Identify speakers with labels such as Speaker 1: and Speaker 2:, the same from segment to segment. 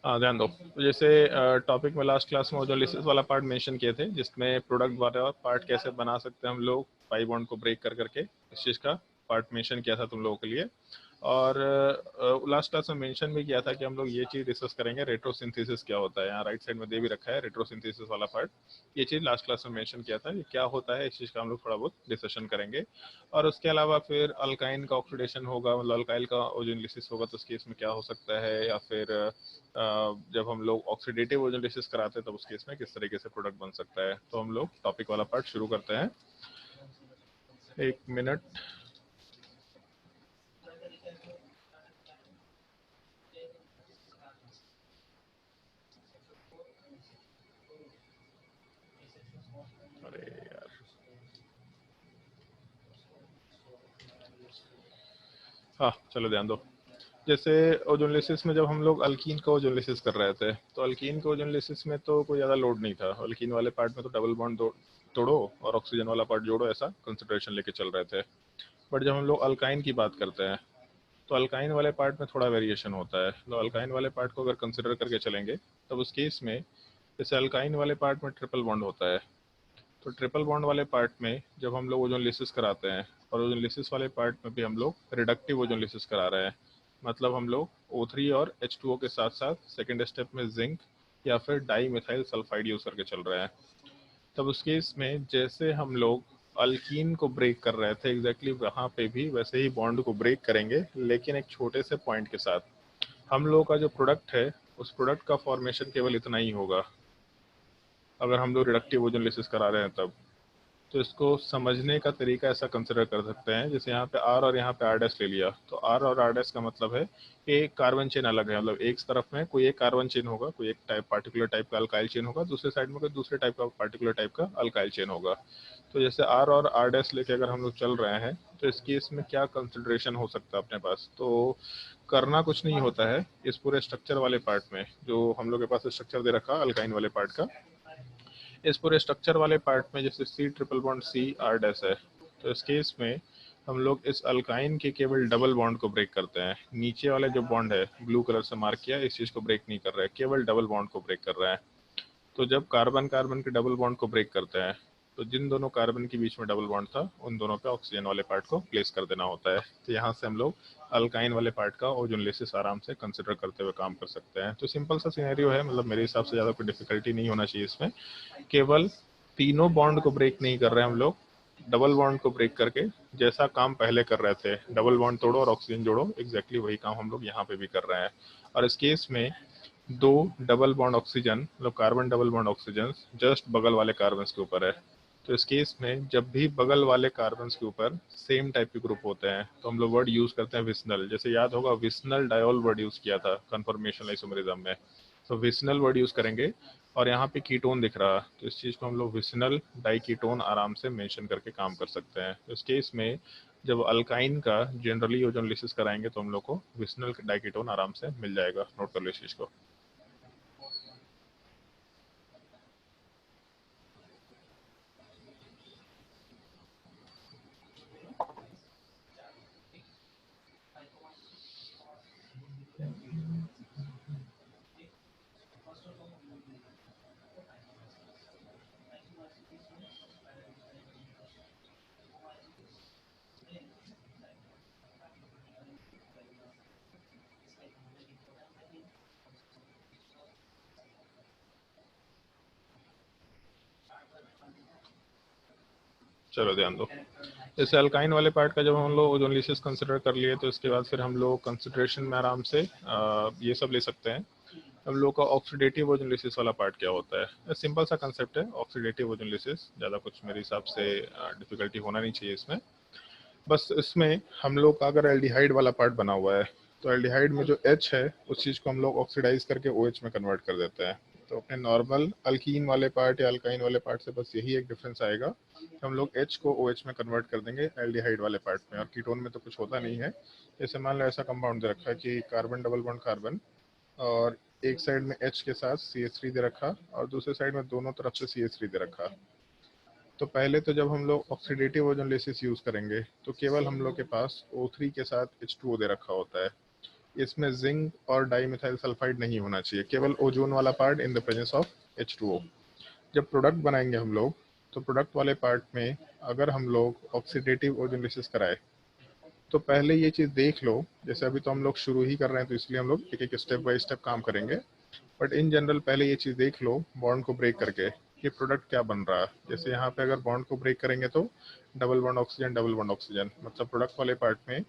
Speaker 1: हाँ, ध्यान दो। तो जैसे टॉपिक में लास्ट क्लास में ओजोलिसिस वाला पार्ट मेंशन किए थे, जिसमें प्रोडक्ट वाला पार्ट कैसे बना सकते हैं हम लोग पाई बॉन्ड को ब्रेक कर करके, इस चीज़ का पार्ट मेंशन किया था तुम लोगों के लिए। और लास्ट क्लास में मेंशन भी किया था कि हम लोग ये चीज़ डिस्कस करेंगे, रेट्रोसिंथेसिस क्या होता है। यहाँ राइट साइड में दे भी रखा है रेट्रोसिंथेसिस वाला पार्ट। ये चीज़ लास्ट क्लास में मेंशन किया था, ये क्या होता है, इस चीज़ का हम लोग थोड़ा बहुत डिस्कशन करेंगे। और उसके अलावा फिर अल्काइन का ऑक्सीडेशन होगा, मतलब अल्काइल का ओजोलिसिस होगा, तो उस केस में क्या हो सकता है, या फिर जब हम लोग ऑक्सीडेटिव ओजोलिसिस कराते हैं तब उस केस में किस तरीके से प्रोडक्ट बन सकता है। तो हम लोग टॉपिक वाला पार्ट शुरू करते हैं। एक मिनट। अरे यार, हाँ चलो ध्यान दो। जैसे ओजोनलिसिस में जब हम लोग अल्कीन का ओजोनलिसिस कर रहे थे, तो अल्कीन का ओजोनलिसिस में तो कोई ज़्यादा लोड नहीं था। अल्कीन वाले पार्ट में तो डबल बॉन्ड तोड़ो और ऑक्सीजन वाला पार्ट जोड़ो, ऐसा कंसिडरेशन लेके चल रहे थे। बट जब हम लोग अल्काइन की बात करते हैं, तो अल्काइन वाले पार्ट में थोड़ा वेरिएशन होता है। तो अल्काइन वाले पार्ट को अगर कंसिडर करके चलेंगे, तब उस केस में जैसे अल्काइन वाले पार्ट में ट्रिपल बॉन्ड होता है। तो ट्रिपल बॉन्ड वाले पार्ट में जब हम लोग ओजोनलिसिस कराते हैं, और ओजोनलिसिस वाले पार्ट में भी हम लोग रिडक्टिव ओजोनलिसिस करा रहे हैं, मतलब हम लोग O3 और H2O के साथ साथ सेकेंड स्टेप में जिंक या फिर डाई मिथाइल सल्फाइड यूज करके चल रहे हैं। तब उस केस में जैसे हम लोग अल्कीन को ब्रेक कर रहे थे, एग्जैक्टली वहाँ पे भी वैसे ही बॉन्ड को ब्रेक करेंगे, लेकिन एक छोटे से पॉइंट के साथ। हम लोगों का जो प्रोडक्ट है, उस प्रोडक्ट का फॉर्मेशन केवल इतना ही होगा अगर हम लोग रिडक्टिव ओजोनलिसिस करा रहे हैं तब। तो इसको समझने का तरीका ऐसा कंसिडर कर सकते हैं, जैसे यहाँ पे आर और यहाँ पे आर डैश ले लिया, तो आर और आर डैश का मतलब है कि कार्बन चेन अलग है। मतलब एक तरफ में कोई एक कार्बन चेन होगा, कोई एक टाइप पार्टिकुलर टाइप का अल्काइल चेन होगा, दूसरे साइड में कोई दूसरे टाइप का पार्टिकुलर टाइप का अल्काइल चेन होगा। तो जैसे आर और आर डैश लेके अगर हम लोग चल रहे हैं, तो इस केस में क्या कंसिडरेशन हो सकता है अपने पास। तो करना कुछ नहीं होता है। इस पूरे स्ट्रक्चर वाले पार्ट में जो हम लोग के पास स्ट्रक्चर दे रखा अल्काइन वाले पार्ट का, इस पूरे स्ट्रक्चर वाले पार्ट में जैसे C triple bond C R dash है, तो इस केस में हम लोग इस अल्काइन के केवल डबल बॉन्ड को ब्रेक करते हैं। नीचे वाले जो बॉन्ड है ब्लू कलर से मार्क किया, इस चीज को ब्रेक नहीं कर रहा है, केवल डबल बॉन्ड को ब्रेक कर रहा है। तो जब कार्बन कार्बन के डबल बॉन्ड को ब्रेक करते हैं, तो जिन दोनों कार्बन के बीच में डबल बॉन्ड था, उन दोनों पे ऑक्सीजन वाले पार्ट को प्लेस कर देना होता है। तो यहाँ से हम लोग अल्काइन वाले पार्ट का ओजोनलिसिस आराम से कंसिडर करते हुए काम कर सकते हैं। तो सिंपल सा सिनेरियो है, मतलब मेरे हिसाब से ज़्यादा कोई डिफिकल्टी नहीं होना चाहिए इसमें। केवल तीनों बॉन्ड को ब्रेक नहीं कर रहे हैं हम लोग, डबल बॉन्ड को ब्रेक करके जैसा काम पहले कर रहे थे, डबल बॉन्ड तोड़ो और ऑक्सीजन जोड़ो, एग्जैक्टली वही काम हम लोग यहाँ पे भी कर रहे हैं। और इस केस में दो डबल बॉन्ड ऑक्सीजन, मतलब carbon double bond oxygen just बगल वाले कार्बन के ऊपर है। तो इस केस में जब भी बगल वाले कार्बन के ऊपर सेम टाइप के ग्रुप होते हैं, तो हम लोग वर्ड यूज करते हैं विस्नल। जैसे याद होगा विस्नल डायोल वर्ड यूज किया था कन्फर्मेशन आइसोमेरिज्म में, तो विस्नल वर्ड यूज करेंगे। और यहाँ पे कीटोन दिख रहा, तो इस चीज को हम लोग विस्नल डाई कीटोन आराम से मेंशन करके काम कर सकते हैं। तो इस केस में जब अल्काइन का जनरली ओजोनलिसिस कराएंगे, तो हम लोग को विस्नल डाई कीटोन आराम से मिल जाएगा। नोट कर लो इस चीज को। चलो ध्यान दो। जैसे अल्काइन वाले पार्ट का जब हम लोग ओजोनलिसिस कंसिडर कर लिए, तो इसके बाद फिर हम लोग कंसिडरेशन में आराम से ये सब ले सकते हैं। हम लोग का ऑक्सीडेटिव ओजोनलिसिस वाला पार्ट क्या होता है, सिंपल सा कंसेप्ट है ऑक्सीडेटिव ओजोनलिसिस, ज़्यादा कुछ मेरे हिसाब से डिफिकल्टी होना नहीं चाहिए इसमें। बस इसमें हम लोग का अगर एल्डिहाइड वाला पार्ट बना हुआ है, तो एल्डिहाइड में जो H है, उस चीज़ को हम लोग ऑक्सीडाइज करके OH में कन्वर्ट कर देते हैं। तो अपने नॉर्मल अल्कीन वाले पार्ट या अल्काइन वाले पार्ट से बस यही एक डिफरेंस आएगा कि हम लोग H को OH में कन्वर्ट कर देंगे एल्डिहाइड वाले पार्ट में, और कीटोन में तो कुछ होता नहीं है। जैसे मान लो ऐसा कंपाउंड दे रखा है कि कार्बन डबल बॉन्ड कार्बन, और एक साइड में H के साथ CH3 दे रखा, और दूसरे साइड में दोनों तरफ से CH3 दे रखा। तो पहले तो जब हम लोग ऑक्सीडेटिव ओजोनलिसिस यूज करेंगे, तो केवल हम लोग के पास O3 के साथ H2O दे रखा होता है। इसमें जिंक और डाईमिथाइल सल्फाइड नहीं होना चाहिए, केवल ओजोन वाला part in the presence of H2O। जब प्रोडक्ट बनाएंगे हम लोग, तो प्रोडक्ट वाले पार्ट में अगर हम लोग ऑक्सीडेटिव ओजोनलिसिस कराए, तो पहले ये चीज़ देख लो, जैसे अभी तो हम लोग शुरू ही कर रहे हैं तो इसलिए हम लोग एक एक स्टेप बाय स्टेप काम करेंगे, बट इन जनरल पहले ये चीज़ देख लो बॉन्ड को ब्रेक करके कि प्रोडक्ट क्या बन रहा है। जैसे यहाँ पे अगर बॉन्ड को ब्रेक करेंगे तो double bond oxygen double bond oxygen, मतलब प्रोडक्ट वाले पार्ट में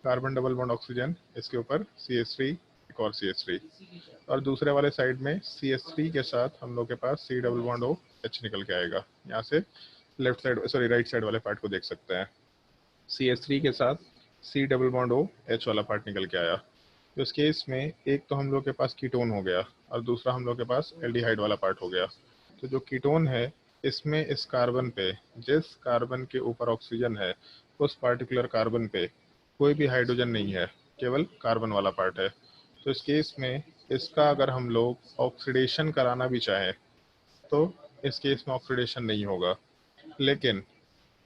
Speaker 1: कार्बन डबल बॉन्ड ऑक्सीजन, इसके ऊपर CH3, एक और CH3, और दूसरे वाले साइड में CH3 के साथ हम लोग के पास C डबल बॉन्ड OH निकल के आएगा। यहाँ से left side, sorry right side वाले पार्ट को देख सकते हैं, CH3 के साथ C डबल बॉन्ड OH वाला पार्ट निकल के आया। तो इस केस में एक तो हम लोग के पास कीटोन हो गया और दूसरा हम लोग के पास एल्डिहाइड वाला पार्ट हो गया। तो जो कीटोन है, इसमें इस कार्बन पे, जिस कार्बन के ऊपर ऑक्सीजन है, उस पार्टिकुलर कार्बन पे कोई भी हाइड्रोजन नहीं है, केवल कार्बन वाला पार्ट है। तो इस केस में इसका अगर हम लोग ऑक्सीडेशन कराना भी चाहें तो इस केस में ऑक्सीडेशन नहीं होगा। लेकिन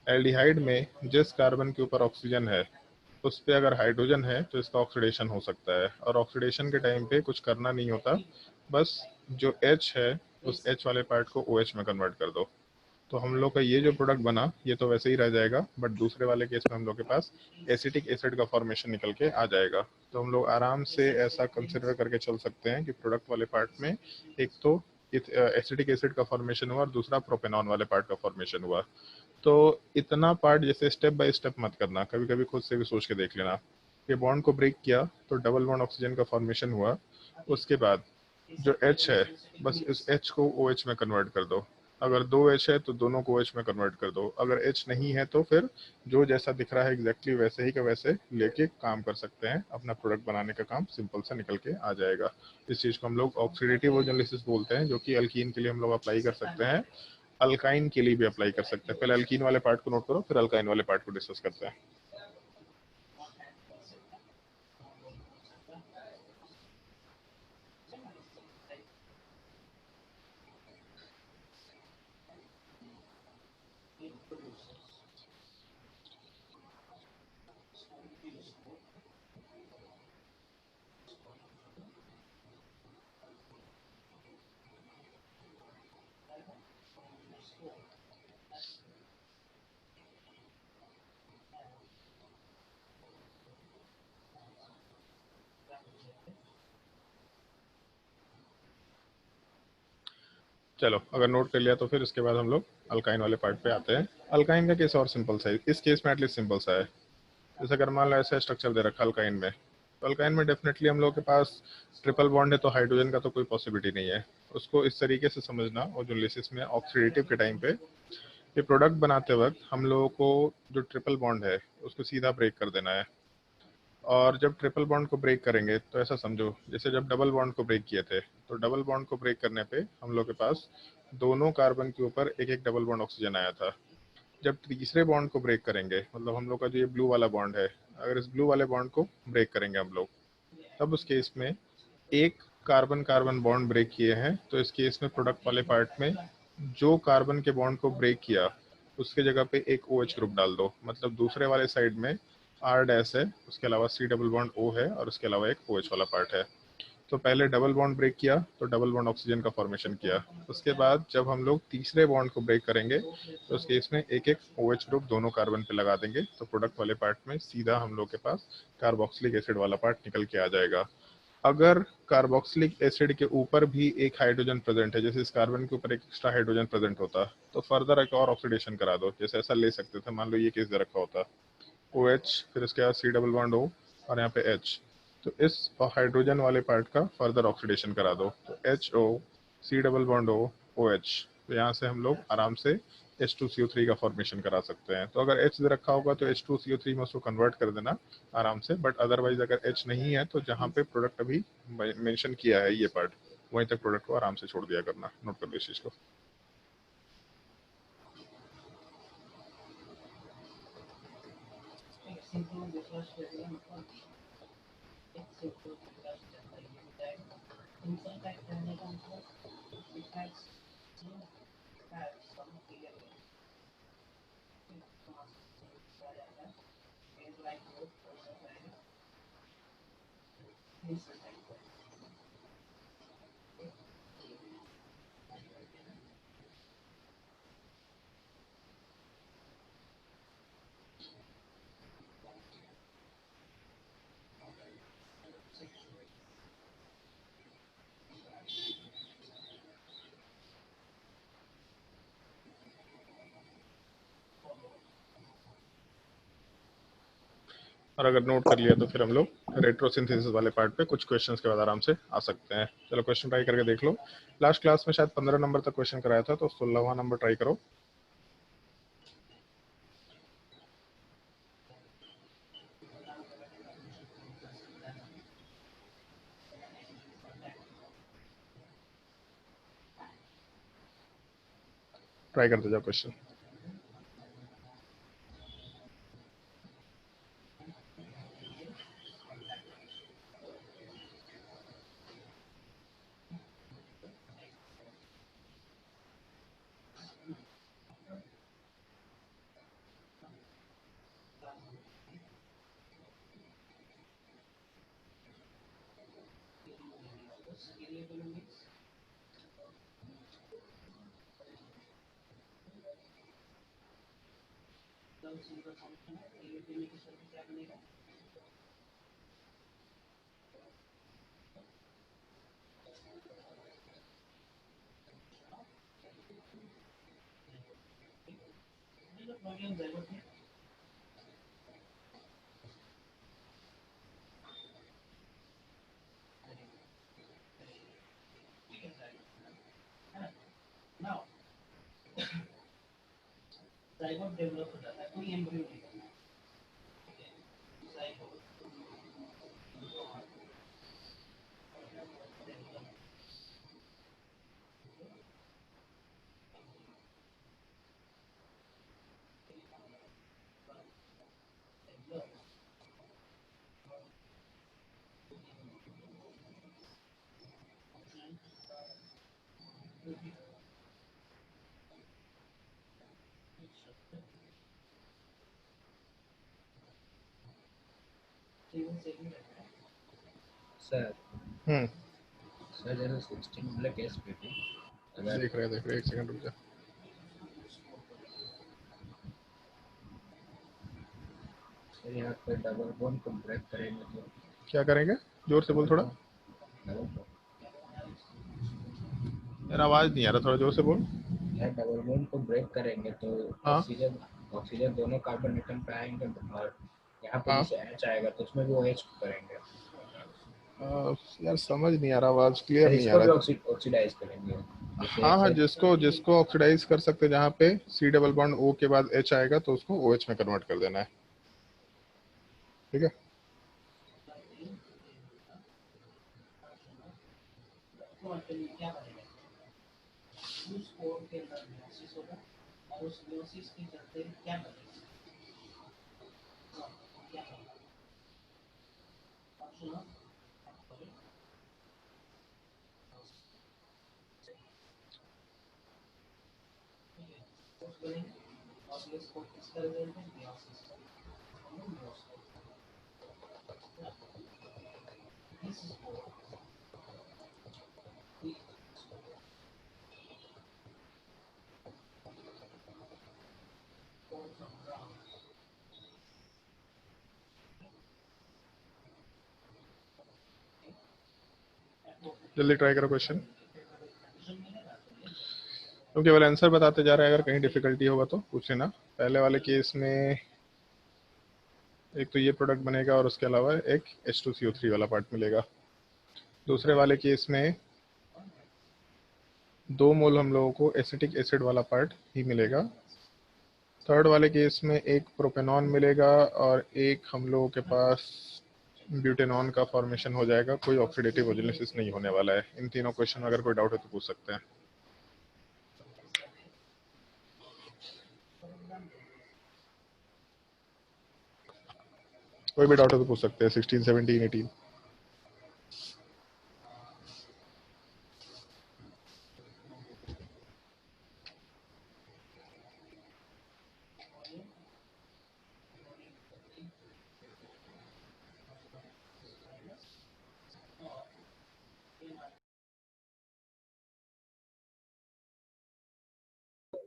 Speaker 1: एल्डिहाइड में जिस कार्बन के ऊपर ऑक्सीजन है, उस पे अगर हाइड्रोजन है तो इसका ऑक्सीडेशन हो सकता है, और ऑक्सीडेशन के टाइम पे कुछ करना नहीं होता, बस जो H है उस H वाले पार्ट को OH में कन्वर्ट कर दो। तो हम लोग का ये जो प्रोडक्ट बना ये तो वैसे ही रह जाएगा, बट दूसरे वाले केस में हम लोग के पास एसिटिक एसिड का फॉर्मेशन निकल के आ जाएगा। तो हम लोग आराम से ऐसा कंसिडर करके चल सकते हैं कि प्रोडक्ट वाले पार्ट में एक तो एसिटिक एसिड का फॉर्मेशन हुआ और दूसरा प्रोपेनॉन वाले पार्ट का फॉर्मेशन हुआ। तो इतना पार्ट जैसे स्टेप बाय स्टेप मत करना, कभी कभी खुद से भी सोच के देख लेना। ये बॉन्ड को ब्रेक किया तो डबल बॉन्ड ऑक्सीजन का फॉर्मेशन हुआ, उसके बाद जो H है, बस इस H को OH में कन्वर्ट कर दो। अगर दो H है तो दोनों को OH में कन्वर्ट कर दो, अगर H नहीं है तो फिर जो जैसा दिख रहा है एग्जैक्टली वैसे ही का वैसे लेके काम कर सकते हैं, अपना प्रोडक्ट बनाने का काम सिंपल सा निकल के आ जाएगा। इस चीज़ को हम लोग ऑक्सीडेटिव ओजोनलिसिस बोलते हैं, जो कि अल्कीन के लिए हम लोग अप्लाई कर सकते हैं, अल्काइन के लिए भी अप्लाई कर सकते हैं। पहले अल्कीन वाले पार्ट को नोट करो, फिर अल्काइन वाले पार्ट को डिस्कस करते हैं। चलो अगर नोट कर लिया तो फिर इसके बाद हम लोग अल्काइन वाले पार्ट पे आते हैं। अल्काइन का केस और सिंपल सा है, इस केस में एटलीस्ट सिंपल सा है। जैसे अगर मान लो ऐसा स्ट्रक्चर दे रखा अल्काइन में, तो अल्काइन में डेफिनेटली हम लोग के पास ट्रिपल बॉन्ड है, तो हाइड्रोजन का तो कोई पॉसिबिलिटी नहीं है। उसको इस तरीके से समझना, ओजोनलिसिस में ऑक्सीडेटिव के टाइम पे ये प्रोडक्ट बनाते वक्त हम लोगों को जो ट्रिपल बॉन्ड है उसको सीधा ब्रेक कर देना है। और जब ट्रिपल बॉन्ड को ब्रेक करेंगे तो ऐसा समझो जैसे जब डबल बॉन्ड को ब्रेक किए थे, तो डबल बॉन्ड को ब्रेक करने पे हम लोग के पास दोनों कार्बन के ऊपर एक एक डबल बॉन्ड ऑक्सीजन आया था। जब तीसरे बॉन्ड को ब्रेक करेंगे, मतलब हम लोग का जो ये ब्लू वाला बॉन्ड है, अगर इस ब्लू वाले बॉन्ड को ब्रेक करेंगे हम लोग, तब उस केस में एक कार्बन कार्बन बॉन्ड ब्रेक किए हैं, तो इस केस में प्रोडक्ट वाले पार्ट में जो कार्बन के बॉन्ड को ब्रेक किया उसके जगह पे एक OH ग्रुप डाल दो, मतलब दूसरे वाले साइड में R डैश है, उसके अलावा C डबल बॉन्ड O है, और उसके अलावा एक OH वाला पार्ट है। तो पहले डबल बॉन्ड ब्रेक किया तो डबल बॉन्ड ऑक्सीजन का फॉर्मेशन किया। उसके बाद जब हम लोग तीसरे बॉन्ड को ब्रेक करेंगे तो उस केस में एक एक OH ग्रुप दोनों कार्बन पे लगा देंगे, तो प्रोडक्ट वाले पार्ट में सीधा हम लोग के पास कार्बोक्सिलिक एसिड वाला पार्ट निकल के आ जाएगा। अगर कार्बोक्सिलिक एसिड के ऊपर भी एक हाइड्रोजन प्रेजेंट है, जैसे इस कार्बन के ऊपर एक एक्स्ट्रा हाइड्रोजन प्रेजेंट होता, तो फर्दर एक और ऑक्सीडेशन करा दो। जैसे ऐसा ले सकते थे, मान लो ये केस दे रखा होता, OH, फिर उसके बाद C डबल बॉन्ड O और यहाँ पे H, तो इस हाइड्रोजन वाले पार्ट का फर्दर ऑक्सीडेशन करा दो, तो HO, C double bond O, OH, तो यहाँ से हम लोग आराम से H2CO3 का फॉर्मेशन करा सकते हैं। तो अगर H दे रखा होगा तो H2CO3 में उसको कन्वर्ट कर देना आराम से, बट अदरवाइज अगर H नहीं है तो जहाँ पे प्रोडक्ट अभी मेंशन किया है ये पार्ट, वहीं तक प्रोडक्ट को आराम से छोड़ दिया करना। नोट कर लो इस चीज़ को। और अगर नोट कर लिया तो फिर हम लोग रेट्रोसिंथेसिस वाले पार्ट पे कुछ क्वेश्चंस के बाद आराम से आ सकते हैं। चलो क्वेश्चन ट्राई करके देख लो। लास्ट क्लास में शायद 15 नंबर तक क्वेश्चन कराया था, तो 16वां नंबर ट्राई करो। ट्राई करते जाओ क्वेश्चन।
Speaker 2: सर
Speaker 1: हम्म,
Speaker 2: सर जैसे 16 वाला केस पे भी अगर
Speaker 1: देख रहे हैं, एक सेकंड रुक जा।
Speaker 2: सर यहाँ पे डबल बॉन्ड को ब्रेक करेंगे तो
Speaker 1: क्या करेंगे? जोर से बोल थोड़ा।
Speaker 2: डबल
Speaker 1: यार आवाज नहीं आ रहा, थोड़ा जोर से बोल।
Speaker 2: यार डबल बॉन्ड को ब्रेक करेंगे तो
Speaker 1: हाँ
Speaker 2: ऑक्सीजन ऑक्सीजन दोनों कार्बन एटम पे आएंगे और यहाँ पे
Speaker 1: हाँ।
Speaker 2: जैसे एच आएगा तो उसमें भी वो एच करेंगे।
Speaker 1: यार समझ नहीं आ रहा, आवाज क्लियर
Speaker 2: सर
Speaker 1: नहीं आ
Speaker 2: इसको भी
Speaker 1: रहा।
Speaker 2: ऑक्सीडाइज करेंगे जैसे
Speaker 1: हाँ
Speaker 2: एच
Speaker 1: हाँ,
Speaker 2: है।
Speaker 1: जिसको जिसको ऑक्सीडाइज कर सकते हैं, जहाँ पे सी डबल बॉन्ड ओ के बाद एच आएगा तो उसको ओ एच में कन्वर्ट कर देना है। ठीक है। जल्दी ट्राई करो क्वेश्चन। तो केवल आंसर बताते जा रहे हैं, अगर कहीं डिफिकल्टी होगा तो पूछ लेना। पहले वाले केस में एक तो ये प्रोडक्ट बनेगा और उसके अलावा एक H2CO3 वाला पार्ट मिलेगा। दूसरे वाले केस में 2 मोल हम लोगों को एसिटिक एसिड वाला पार्ट ही मिलेगा। थर्ड वाले केस में एक प्रोपेनॉन मिलेगा और एक हम लोगों के पास ब्यूटेनॉन का फॉर्मेशन हो जाएगा। कोई ऑक्सीडेटिव ओजोलिसिस नहीं होने वाला है। इन तीनों क्वेश्चन में अगर कोई डाउट है तो पूछ सकते हैं। कोई भी डाउट है तो पूछ सकते हैं। 16, 17, 18।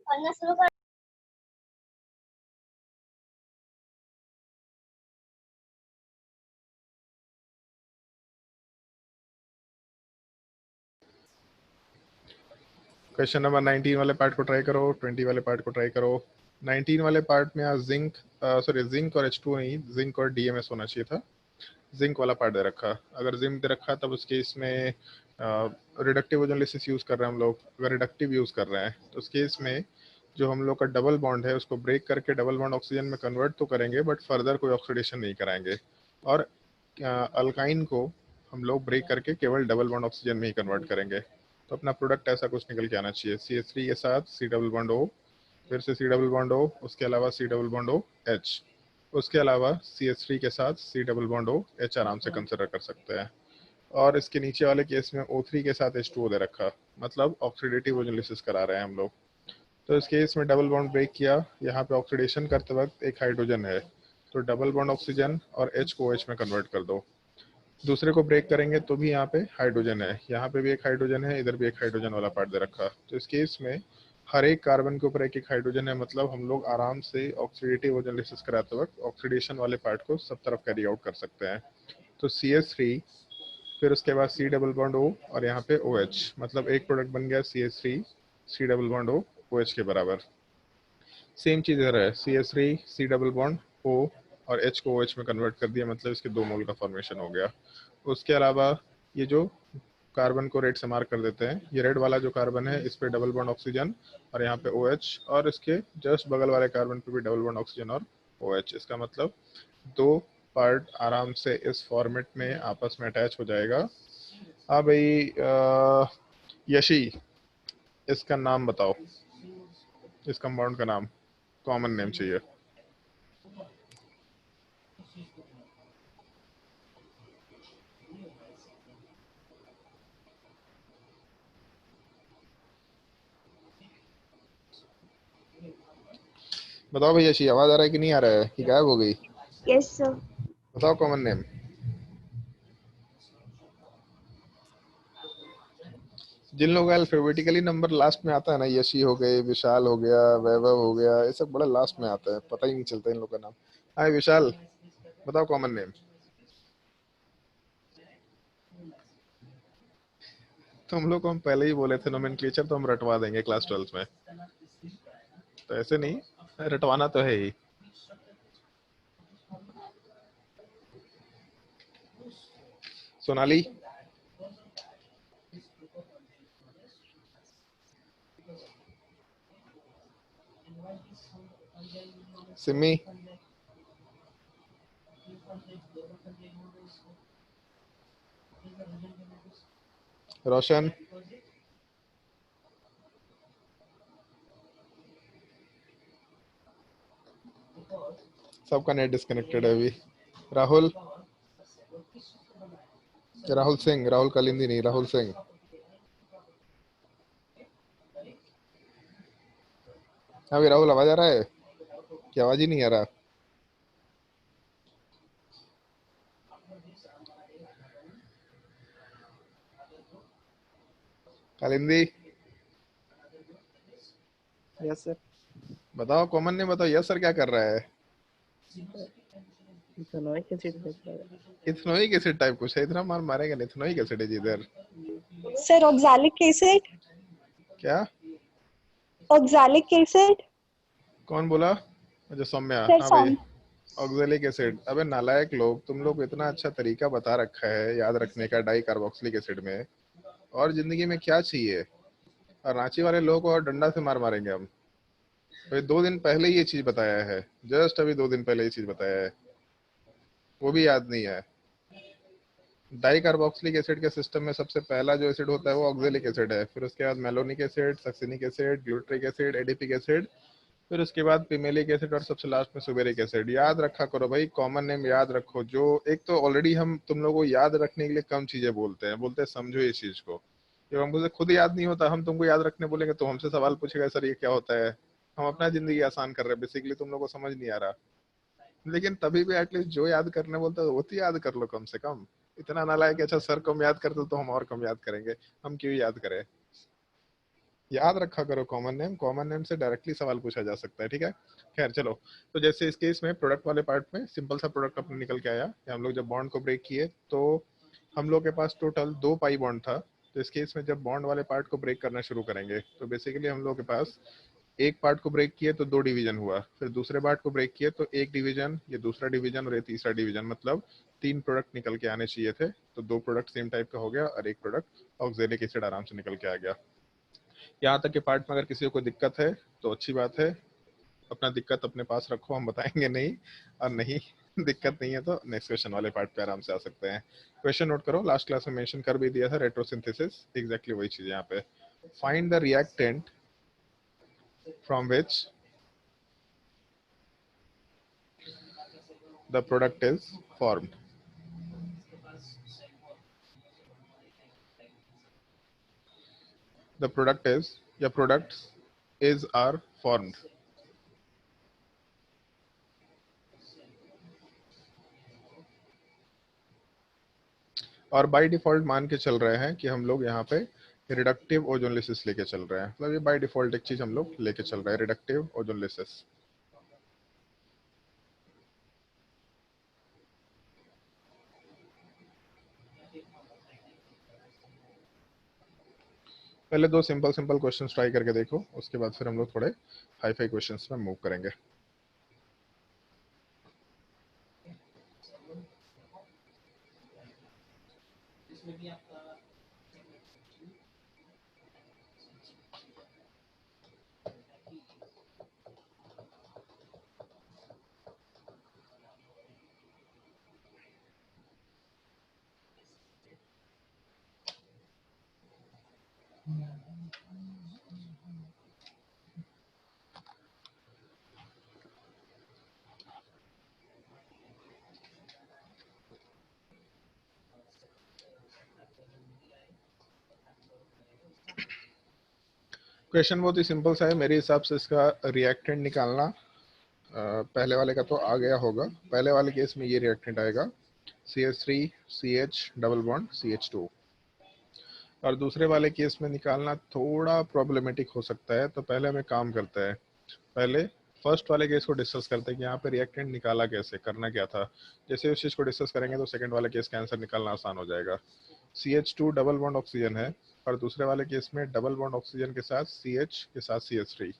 Speaker 3: पढ़ना शुरू कर।
Speaker 1: क्वेश्चन नंबर 19 वाले पार्ट को ट्राई करो, 20 वाले पार्ट को ट्राई करो। 19 वाले पार्ट में आज जिंक और H2 नहीं, जिंक और DMS होना चाहिए था। जिंक वाला पार्ट दे रखा, अगर जिंक दे रखा तब उस केस में रिडक्टिव ओजोनलिसिस यूज कर रहे हैं हम लोग। अगर रिडक्टिव यूज कर रहे हैं तो उस केस में जो हम लोग का डबल बॉन्ड है उसको ब्रेक करके डबल बॉन्ड ऑक्सीजन में कन्वर्ट तो करेंगे बट फर्दर कोई ऑक्सीडेशन नहीं कराएंगे। और अल्काइन को हम लोग ब्रेक करके केवल डबल बॉन्ड ऑक्सीजन में ही कन्वर्ट करेंगे। तो अपना प्रोडक्ट ऐसा कुछ निकल के आना चाहिए, CH3 के साथ C डबल बॉन्ड O, फिर से C डबल बॉन्ड O, उसके अलावा C double bond O H, उसके अलावा CH3 के साथ C double bond O H आराम से कंसिडर कर सकते हैं। और इसके नीचे वाले केस में O3 के साथ H2O दे रखा, मतलब ऑक्सीडेटिव ओजोनलिसिस करा रहे हैं हम लोग। तो इस केस में डबल बॉन्ड ब्रेक किया, यहाँ पे ऑक्सीडेशन करते वक्त एक हाइड्रोजन है तो डबल बॉन्ड ऑक्सीजन और H को OH में कन्वर्ट कर दो। दूसरे को ब्रेक करेंगे तो भी यहाँ पे हाइड्रोजन है, यहाँ पे भी एक हाइड्रोजन है, इधर भी एक हाइड्रोजन वाला पार्ट दे रखा। तो इस केस में हर एक कार्बन के ऊपर एक एक हाइड्रोजन है, मतलब हम लोग आराम से ऑक्सीडेटिव ओजोनलिसिस कराते वक्त ऑक्सीडेशन वाले पार्ट को सब तरफ कैरी आउट कर सकते हैं। तो CH3, फिर उसके बाद C डबल बॉन्ड O और यहाँ पे OH, मतलब एक प्रोडक्ट बन गया CH3 C double bond O OH के बराबर। सेम चीज इधर है, CH3 C double bond O और H को OH में कन्वर्ट कर दिया, मतलब इसके 2 मोल का फॉर्मेशन हो गया। उसके अलावा ये जो कार्बन को रेड से मार्क कर देते हैं, ये रेड वाला जो कार्बन है इस पे डबल बॉन्ड ऑक्सीजन और यहाँ पे OH, और इसके जस्ट बगल वाले कार्बन पे भी डबल बॉन्ड ऑक्सीजन और OH। इसका मतलब 2 पार्ट आराम से इस फॉर्मेट में आपस में अटैच हो जाएगा। हाँ भाई यशी, इसका नाम बताओ, इस कंपाउंड का नाम, कॉमन नेम चाहिए। बताओ भैया, यशी आवाज आ रहा है कि नहीं आ रहा है, कि गायब हो गई?
Speaker 3: Yes sir.
Speaker 1: बताओ कॉमन नेम। जिन लोगों का अल्फाबेटिकली नंबर लास्ट में आता है ना, यशी हो गए, विशाल हो गया, वैभव हो गया, ये सब बड़ा लास्ट में आता है, पता ही नहीं चलता इन लोगों का नाम। हाय विशाल, बताओ कॉमन नेम। तुम लोग को हम पहले ही बोले थे नोमेनक्लेचर तो हम रटवा देंगे क्लास 12 में, तो ऐसे नहीं, रटवाना तो है ही। सोनाली, सिमी, रोशन, सबका नेट डिस्कनेक्टेड है अभी। राहुल, राहुल सिंह, राहुल कलिंदी नहीं, राहुल सिंह। हाँ भाई राहुल, आवाज आ रहा है कि आवाज ही नहीं आ रहा? Kalindi,
Speaker 4: yes sir.
Speaker 1: बताओ कॉमन नेम बताओ। यस सर क्या कर रहा है?
Speaker 4: इथेनॉइक एसिड देख रहा है।
Speaker 1: इथेनॉइक एसिड टाइप कुछ है, इतना मार मारेगा नहीं, इथेनॉइक एसिड है जी इधर।
Speaker 3: Sir oxalic acid.
Speaker 1: क्या?
Speaker 3: Oxalic acid.
Speaker 1: कौन बोला? अच्छा सौम्या,
Speaker 3: सर
Speaker 1: हाँ भाई। Oxalic acid. अबे नालायक लोग, तुम लोग को इतना अच्छा तरीका बता रखा है याद रखने का डाई कार्बोक्सिलिक एसिड में, और जिंदगी में क्या चाहिए? और रांची वाले लोगों को और डंडा से मार मारेंगे हम। भाई 2 दिन पहले ये चीज बताया है, जस्ट अभी 2 दिन पहले ये चीज बताया है, वो भी याद नहीं है। डाई कार्बोक्सिलिक एसिड के सिस्टम में सबसे पहला जो एसिड होता है वो ऑक्सैलिक एसिड है, फिर उसके बाद malonic acid, succinic acid, glutaric acid, adipic acid, फिर उसके बाद पिमेलिक एसिड, और सबसे लास्ट में सुबेरिक एसिड। याद रखा करो भाई, कॉमन नेम याद रखो। जो एक तो ऑलरेडी हम तुम लोगों को याद रखने के लिए कम चीजें बोलते हैं, बोलते हैं समझो इस चीज को। जब हमको खुद याद नहीं होता, हम तुमको याद रखने बोलेंगे तो हमसे सवाल पूछेगा सर ये क्या होता है। हम अपना जिंदगी आसान कर रहे हैं बेसिकली, तुम लोग को समझ नहीं आ रहा। लेकिन तभी भी एटलीस्ट जो याद करने बोलते हैं वो तो याद कर लो कम से कम। इतना नालायक, अच्छा सर कम याद करते तो हम और कम याद करेंगे, हम क्यों याद करें? याद रखा करो कॉमन नेम से डायरेक्टली सवाल पूछा जा सकता है, ठीक है। खैर चलो, तो जैसे इस केस में प्रोडक्ट वाले पार्ट में सिंपल सा प्रोडक्ट अपने निकल के आया कि हम लोग जब बॉन्ड को ब्रेक किए तो हम लोग के पास टोटल 2 पाई बॉन्ड था। तो इस केस में जब बॉन्ड वाले पार्ट को ब्रेक करना शुरू करेंगे तो बेसिकली हम लोग के पास एक पार्ट को ब्रेक किए तो 2 डिवीजन हुआ, फिर दूसरे पार्ट को ब्रेक किए तो 1 डिवीजन, ये दूसरा डिवीजन और ये तीसरा डिवीजन, मतलब 3 प्रोडक्ट निकल के आने चाहिए थे। तो 2 प्रोडक्ट सेम टाइप का हो गया और 1 प्रोडक्ट ऑक्जेलिक एसिड आराम से निकल के आ गया। यहाँ तक कि पार्ट में अगर किसी को कोई दिक्कत है तो अच्छी बात है, अपना दिक्कत अपने पास रखो, हम बताएंगे नहीं, और नहीं दिक्कत नहीं है तो नेक्स्ट क्वेश्चन वाले पार्ट पे आराम से आ सकते हैं। क्वेश्चन नोट करो, लास्ट क्लास में मेंशन कर भी दिया था रेट्रोसिंथेसिस, एग्जैक्टली वही चीज यहाँ पे। Find the reactant from which the product is formed. The product is, या products is are formed. और बाय डिफॉल्ट मान के चल रहे हैं कि हम लोग यहाँ पे रिडक्टिव ओजोनलिसिस लेके चल रहे हैं, मतलब ये बाय डिफॉल्ट एक चीज हम लोग लेके चल रहे हैं, रिडक्टिव ओजोनलिसिस। पहले 2 सिंपल क्वेश्चंस ट्राई करके देखो, उसके बाद फिर हम लोग थोड़े हाई फाई क्वेश्चंस में मूव करेंगे। क्वेश्चन बहुत ही सिंपल सा है मेरे हिसाब से, इसका रिएक्टेंट निकालना पहले वाले का तो आ गया होगा। पहले वाले केस में ये रिएक्टेंट आएगा CH3 CH double bond CH2, और दूसरे वाले केस में निकालना थोड़ा प्रॉब्लमेटिक हो सकता है। तो पहले हमें काम करते हैं, पहले फर्स्ट वाले केस को डिस्कस करते हैं कि यहाँ पे रिएक्टेंट निकाला कैसे, करना क्या था। जैसे उस चीज को डिस्कस करेंगे तो सेकंड वाले केस का आंसर निकालना आसान हो जाएगा। CH2 डबल बॉन्ड ऑक्सीजन है और दूसरे वाले केस में डबल बॉन्ड ऑक्सीजन के साथ CH के साथ CH3।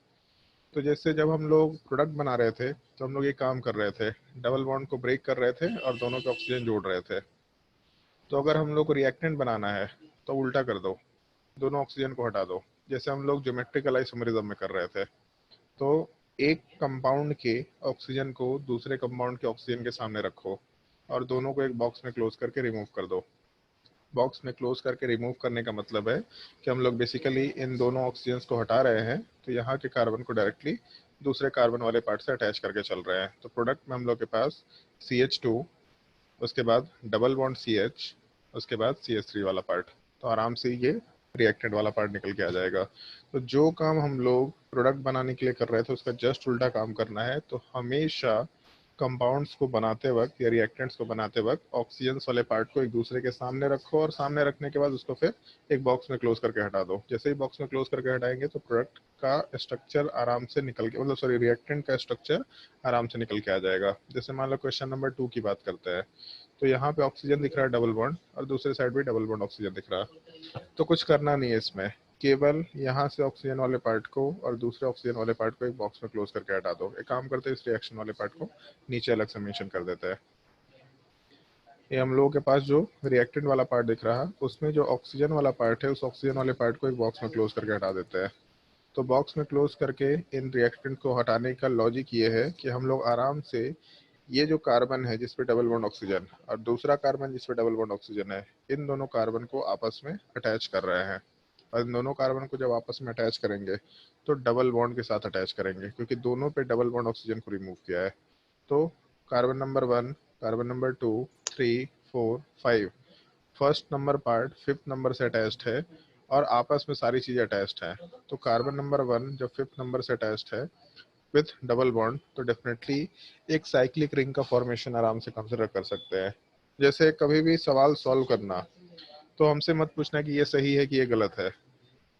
Speaker 1: तो जैसे जब हम लोग प्रोडक्ट बना रहे थे तो हम लोग ये काम कर रहे थे, डबल बॉन्ड को ब्रेक कर रहे थे और दोनों के ऑक्सीजन जोड़ रहे थे। तो अगर हम लोग को रिएक्टेंट बनाना है तो उल्टा कर दो, दोनों ऑक्सीजन को हटा दो, जैसे हम लोग ज्योमेट्रिकल आइसोमरिज्म में कर रहे थे। तो एक कंपाउंड के ऑक्सीजन को दूसरे कंपाउंड के ऑक्सीजन के सामने रखो और दोनों को एक बॉक्स में क्लोज करके रिमूव कर दो। बॉक्स में क्लोज करके रिमूव करने का मतलब है कि हम लोग बेसिकली इन दोनों ऑक्सीजन को हटा रहे हैं, तो यहाँ के कार्बन को डायरेक्टली दूसरे कार्बन वाले पार्ट से अटैच करके चल रहे हैं। तो प्रोडक्ट में हम लोग के पास CH2, उसके बाद डबल बॉन्ड CH, उसके बाद CH3 वाला पार्ट, तो आराम से ये रिएक्टेंट वाला पार्ट निकल के आ जाएगा। तो जो काम हम लोग प्रोडक्ट बनाने के लिए कर रहे थे उसका जस्ट उल्टा काम करना है। तो हमेशा कंपाउंड्स को बनाते वक्त या रिएक्टेंट्स को बनाते वक्त ऑक्सीजन वाले पार्ट को एक दूसरे के सामने रखो और सामने रखने के बाद उसको फिर एक बॉक्स में क्लोज करके हटा दो। जैसे ही बॉक्स में क्लोज करके हटाएंगे तो प्रोडक्ट का स्ट्रक्चर आराम से निकल के, मतलब सॉरी, रिएक्टेंट का स्ट्रक्चर आराम से निकल के आ जाएगा। जैसे मान लो क्वेश्चन नंबर 2 की बात करते हैं, तो यहाँ पे ऑक्सीजन दिख रहा है डबल बॉन्ड और दूसरे साइड भी डबल बॉन्ड ऑक्सीजन दिख रहा है। तो कुछ करना नहीं है इसमें, केवल यहाँ से ऑक्सीजन वाले पार्ट को और दूसरे ऑक्सीजन वाले पार्ट को एक बॉक्स में क्लोज करके हटा दो। एक काम करते हैं, इस रिएक्शन वाले पार्ट को नीचे अलग से मेंशन कर देते हैं। ये हम लोगों के पास जो रिएक्टेंट वाला पार्ट दिख रहा है उसमें जो ऑक्सीजन वाला पार्ट है उस ऑक्सीजन वाले पार्ट को एक बॉक्स में क्लोज करके हटा देते हैं। तो बॉक्स में क्लोज करके इन रिएक्टेंट को हटाने का लॉजिक ये है कि हम लोग आराम से ये जो कार्बन है जिसपे डबल बॉन्ड ऑक्सीजन और दूसरा कार्बन जिसपे डबल बॉन्ड ऑक्सीजन है, इन दोनों कार्बन को आपस में अटैच कर रहे हैं। और इन दोनों कार्बन को जब आपस में अटैच करेंगे तो डबल बॉन्ड के साथ अटैच करेंगे, क्योंकि दोनों पे डबल बॉन्ड ऑक्सीजन को रिमूव किया है। तो carbon number 1, carbon number 2, 3, 4, 5, first number part 5th number से अटैच्ड है और आपस में सारी चीजें अटैच्ड हैं। तो कार्बन नंबर 1 जब 5th नंबर से अटैच्ड है विथ डबल बॉन्ड तो डेफिनेटली एक साइक्लिक रिंग का फॉर्मेशन आराम से कंसिडर कर सकते हैं। जैसे कभी भी सवाल सॉल्व करना तो हमसे मत पूछना कि ये सही है कि ये गलत है,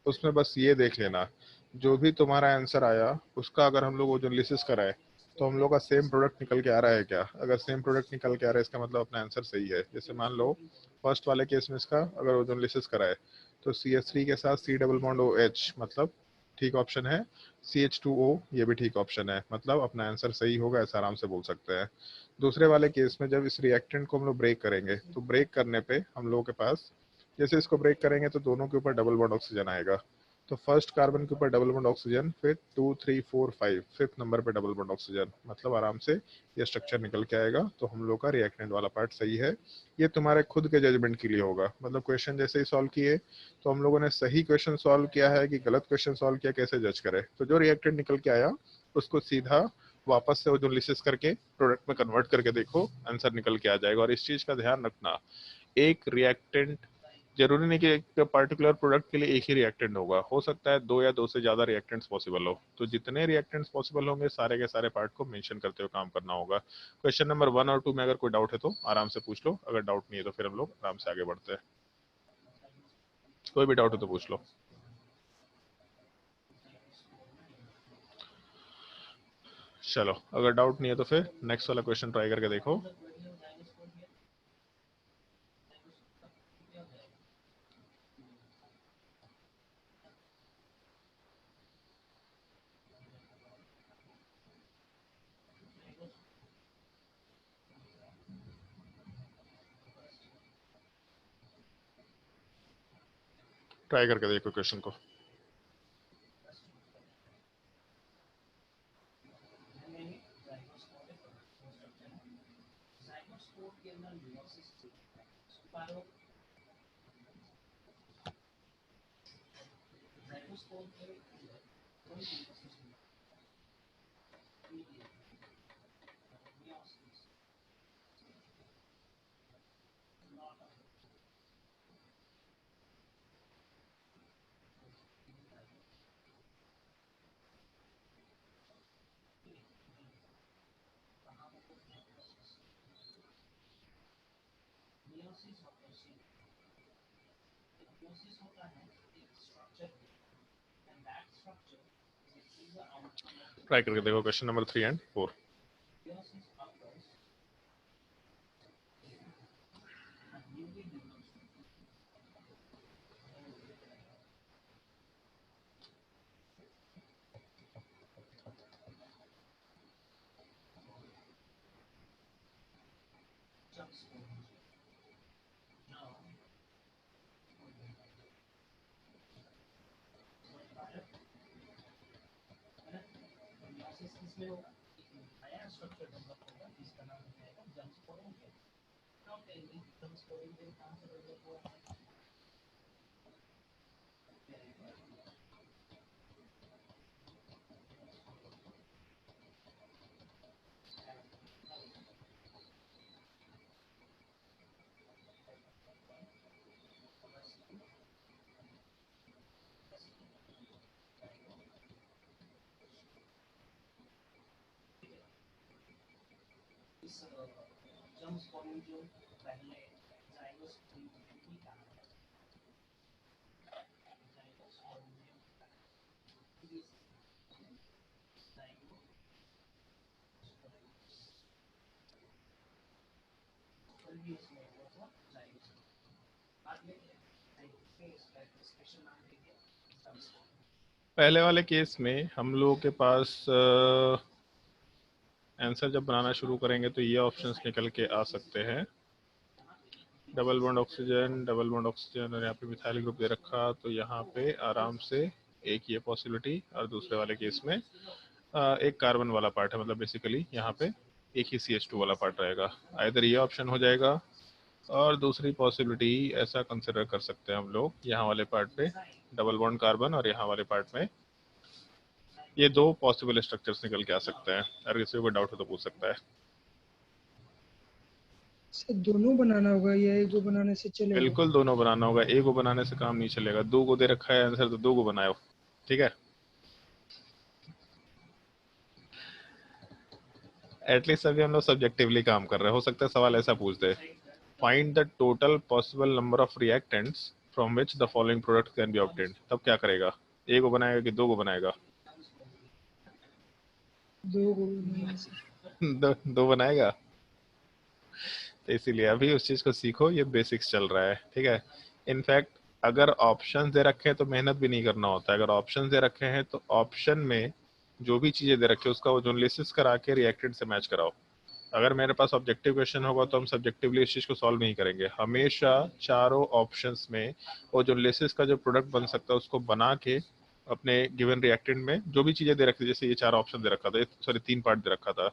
Speaker 1: उसमें बस ये देख लेना, जो भी तुम्हारा आंसर आया उसका अगर हम लोग ओजोनलिसिस कराए तो हम लोग का सेम प्रोडक्ट निकल के आ रहा है क्या। अगर सेम प्रोडक्ट निकल के आ रहा है इसका मतलब अपना आंसर सही है। जैसे मान लो फर्स्ट वाले केस में इसका अगर ओजोनलिसिस कराए तो CH3 के साथ C डबल बॉन्ड OH मतलब ठीक ऑप्शन है, CH2O ये भी ठीक ऑप्शन है, मतलब अपना आंसर सही होगा, ऐसा आराम से बोल सकते हैं। दूसरे वाले केस में जब इस रिएक्टेंट को हम लोग ब्रेक करेंगे तो ब्रेक करने पे हम लोगों के पास, जैसे इसको ब्रेक करेंगे तो दोनों के ऊपर डबल बॉन्ड ऑक्सीजन आएगा। तो फर्स्ट कार्बन के ऊपर डबल बॉन्ड ऑक्सीजन, फिर 2 3 4 5 फिफ्थ नंबर पे डबल बॉन्ड ऑक्सीजन, मतलब आराम से ये स्ट्रक्चर निकल के आएगा। तो हम लोग का रिएक्टेंट वाला पार्ट सही है। ये तुम्हारे खुद के जजमेंट के लिए होगा, मतलब क्वेश्चन जैसे ही सॉल्व किए तो हम लोगों ने सही क्वेश्चन सॉल्व किया है कि गलत क्वेश्चन सॉल्व किया, कैसे जज करें। तो जो रिएक्टेंट निकल के आया उसको सीधा वापस से ओजोनलिसिस करके प्रोडक्ट में कन्वर्ट करके देखो, आंसर निकल के आ जाएगा। और इस चीज का ध्यान रखना, एक रिएक्टेंट जरूरी नहीं कि एक पर्टिकुलर प्रोडक्ट के लिए एक ही रिएक्टेंट होगा, हो सकता है 2 या 2 से ज्यादा रिएक्टेंट्स पॉसिबल हो। तो जितने रिएक्टेंट्स पॉसिबल होंगे सारे के सारे पार्ट को मेंशन करते हुए काम करना होगा। क्वेश्चन नंबर 1 और 2 में अगर कोई डाउट है तो आराम से पूछ लो, अगर डाउट नहीं है तो फिर हम लोग आराम से आगे बढ़ते हैं। कोई भी डाउट हो तो पूछ लो। चलो अगर डाउट नहीं है तो फिर नेक्स्ट वाला क्वेश्चन ट्राई करके देखो। ट्राई करके देखो क्वेश्चन को। ट्राई करके देखो क्वेश्चन नंबर 3 एंड 4। पहले वाले केस में हम लोगों के पास आंसर जब बनाना शुरू करेंगे तो ये ऑप्शंस निकल के आ सकते हैं, डबल बॉन्ड ऑक्सीजन और यहाँ पे मिथाइल ग्रुप दे रखा, तो यहाँ पे आराम से एक ये पॉसिबिलिटी, और दूसरे वाले केस में एक कार्बन वाला पार्ट है, मतलब बेसिकली यहाँ पे एक ही CH2 वाला पार्ट रहेगा। आइदर ये ऑप्शन हो जाएगा, और दूसरी पॉसिबिलिटी ऐसा कंसिडर कर सकते हैं हम लोग, यहाँ वाले पार्ट पे डबल बॉन्ड कार्बन और यहाँ वाले पार्ट में ये 2 पॉसिबल स्ट्रक्चर्स निकल के आ सकते हैं। अगर किसी को डाउट हो तो पूछ सकता है।
Speaker 5: सर दोनों बनाना होगा या एक को बनाने से चलेगा?
Speaker 1: बिल्कुल दोनों बनाना होगा, एक को बनाने से काम नहीं चलेगा। 2 को दे रखा है आंसर तो 2 को बनाओ, ठीक है। एटलीस्ट अभी हम लोग सब्जेक्टिवली काम कर रहे हैं, हो सकता है सवाल ऐसा पूछ दे, find the total possible number of reactants from which the following product can be obtained, तब क्या करेगा? एक को बनाएगा कि दो को बनाएगा?
Speaker 5: दो को बनाएंगे सर।
Speaker 1: दो बनाएगा। तो इसीलिए अभी उस चीज को सीखो, ये बेसिक्स चल रहा है, ठीक है। इनफैक्ट अगर ऑप्शन दे रखे हैं तो मेहनत भी नहीं करना होता है। अगर ऑप्शन दे रखे हैं तो ऑप्शन में जो भी चीजें दे रखी है उसका वो एनालिसिस करा के रिएक्टेंट से मैच कराओ। अगर मेरे पास ऑब्जेक्टिव क्वेश्चन होगा तो हम सब्जेक्टिवली इस चीज को सॉल्व नहीं करेंगे। हमेशा चारों ऑप्शंस में वो जो एनालिसिस का जो प्रोडक्ट बन सकता है उसको बना के अपने गिवन रिएक्टेंट में जो भी चीजें दे रखी थी, जैसे ये 4 ऑप्शन दे रखा था, सॉरी 3 पार्ट दे रखा था,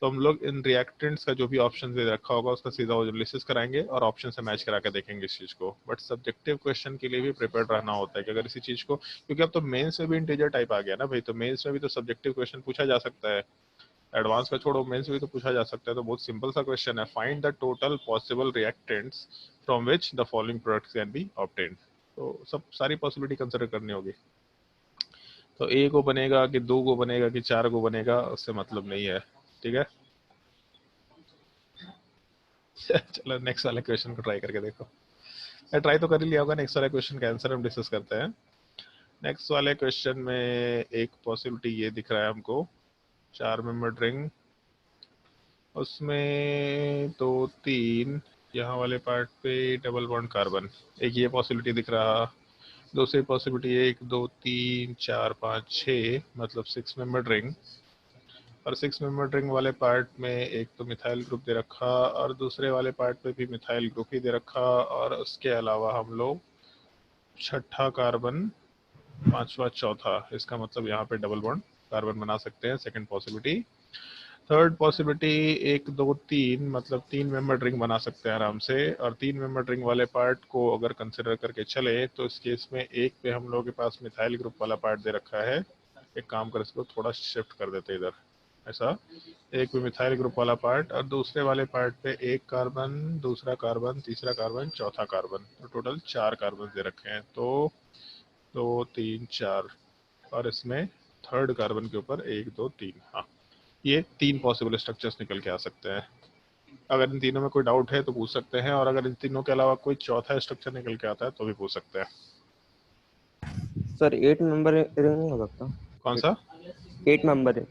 Speaker 1: तो हम लोग इन रिएक्टेंट्स का जो भी ऑप्शन दे रखा होगा उसका सीधा वो एनालिसिस कराएंगे और ऑप्शन से मैच करा के देखेंगे इस चीज को। बट सब्जेक्टिव क्वेश्चन के लिए भी प्रिपेयर्ड रहना होता है कि अगर इसी चीज को, क्योंकि अब तो मेंस में भी इंटीजर टाइप आ गया ना भाई, तो मेंस में भी तो सब्जेक्टिव क्वेश्चन पूछा जा सकता है। एडवांस का छोड़ो, मेंस में भी तो पूछा जा सकता है। तो बहुत सिंपल सा क्वेश्चन है, find the total possible reactants from which the following products can be obtained. तो सब सारी पॉसिबिलिटी कंसिडर करनी होगी। तो ए को बनेगा कि दो को बनेगा कि 4 को बनेगा उससे मतलब नहीं है, ठीक है। चलो नेक्स्ट वाले क्वेश्चन को ट्राई करके देखो। मैं ट्राई तो कर ही लिया होगा। नेक्स्ट वाले क्वेश्चन का आंसर हम डिस्कस करते हैं। नेक्स्ट वाले क्वेश्चन में एक पॉसिबिलिटी ये दिख रहा है हमको, 4 मेंबर्ड रिंग, उसमें 2 3 यहाँ वाले पार्ट पे डबल बॉन्ड कार्बन, एक ये पॉसिबिलिटी दिख रहा। दूसरी पॉसिबिलिटी 1 2 3 4 5 6 मतलब 6 मेंबर्ड रिंग, और 6 मेंबर्ड रिंग वाले पार्ट में एक तो मिथाइल ग्रुप दे रखा और दूसरे वाले पार्ट पे भी मिथाइल ग्रुप ही दे रखा, और उसके अलावा हम लोग छठा कार्बन, पांचवा चौथा, इसका मतलब यहाँ पे डबल बॉन्ड कार्बन बना सकते हैं। Second possibility. थर्ड पॉसिबिलिटी 1 2 3 मतलब 3 मेंबर्ड रिंग बना सकते हैं आराम से, और 3 मेंबर्ड रिंग वाले पार्ट को अगर कंसिडर करके चले तो इस केस में एक पे हम लोग के पास मिथाइल ग्रुप वाला पार्ट दे रखा है। एक काम कर, इसको थोड़ा शिफ्ट कर देते इधर, ऐसा, एक पे मिथाइल ग्रुप वाला पार्ट और दूसरे वाले पार्ट पे एक कार्बन, दूसरा कार्बन, तीसरा कार्बन, चौथा कार्बन, तो टोटल 4 कार्बन दे रखे हैं। तो 2 3 4, और इसमें थर्ड कार्बन के ऊपर 1 2 3, हाँ ये 3 पॉसिबल स्ट्रक्चर्स निकल के आ सकते हैं। अगर इन तीनों में कोई डाउट है तो पूछ सकते हैं, और अगर इन तीनों के अलावा कोई चौथा स्ट्रक्चर निकल के आता है तो भी पूछ सकते हैं।
Speaker 6: सर 8 मेंबर रिंग नहीं हो सकता?
Speaker 1: कौन सा
Speaker 6: 8 मेंबर रिंग?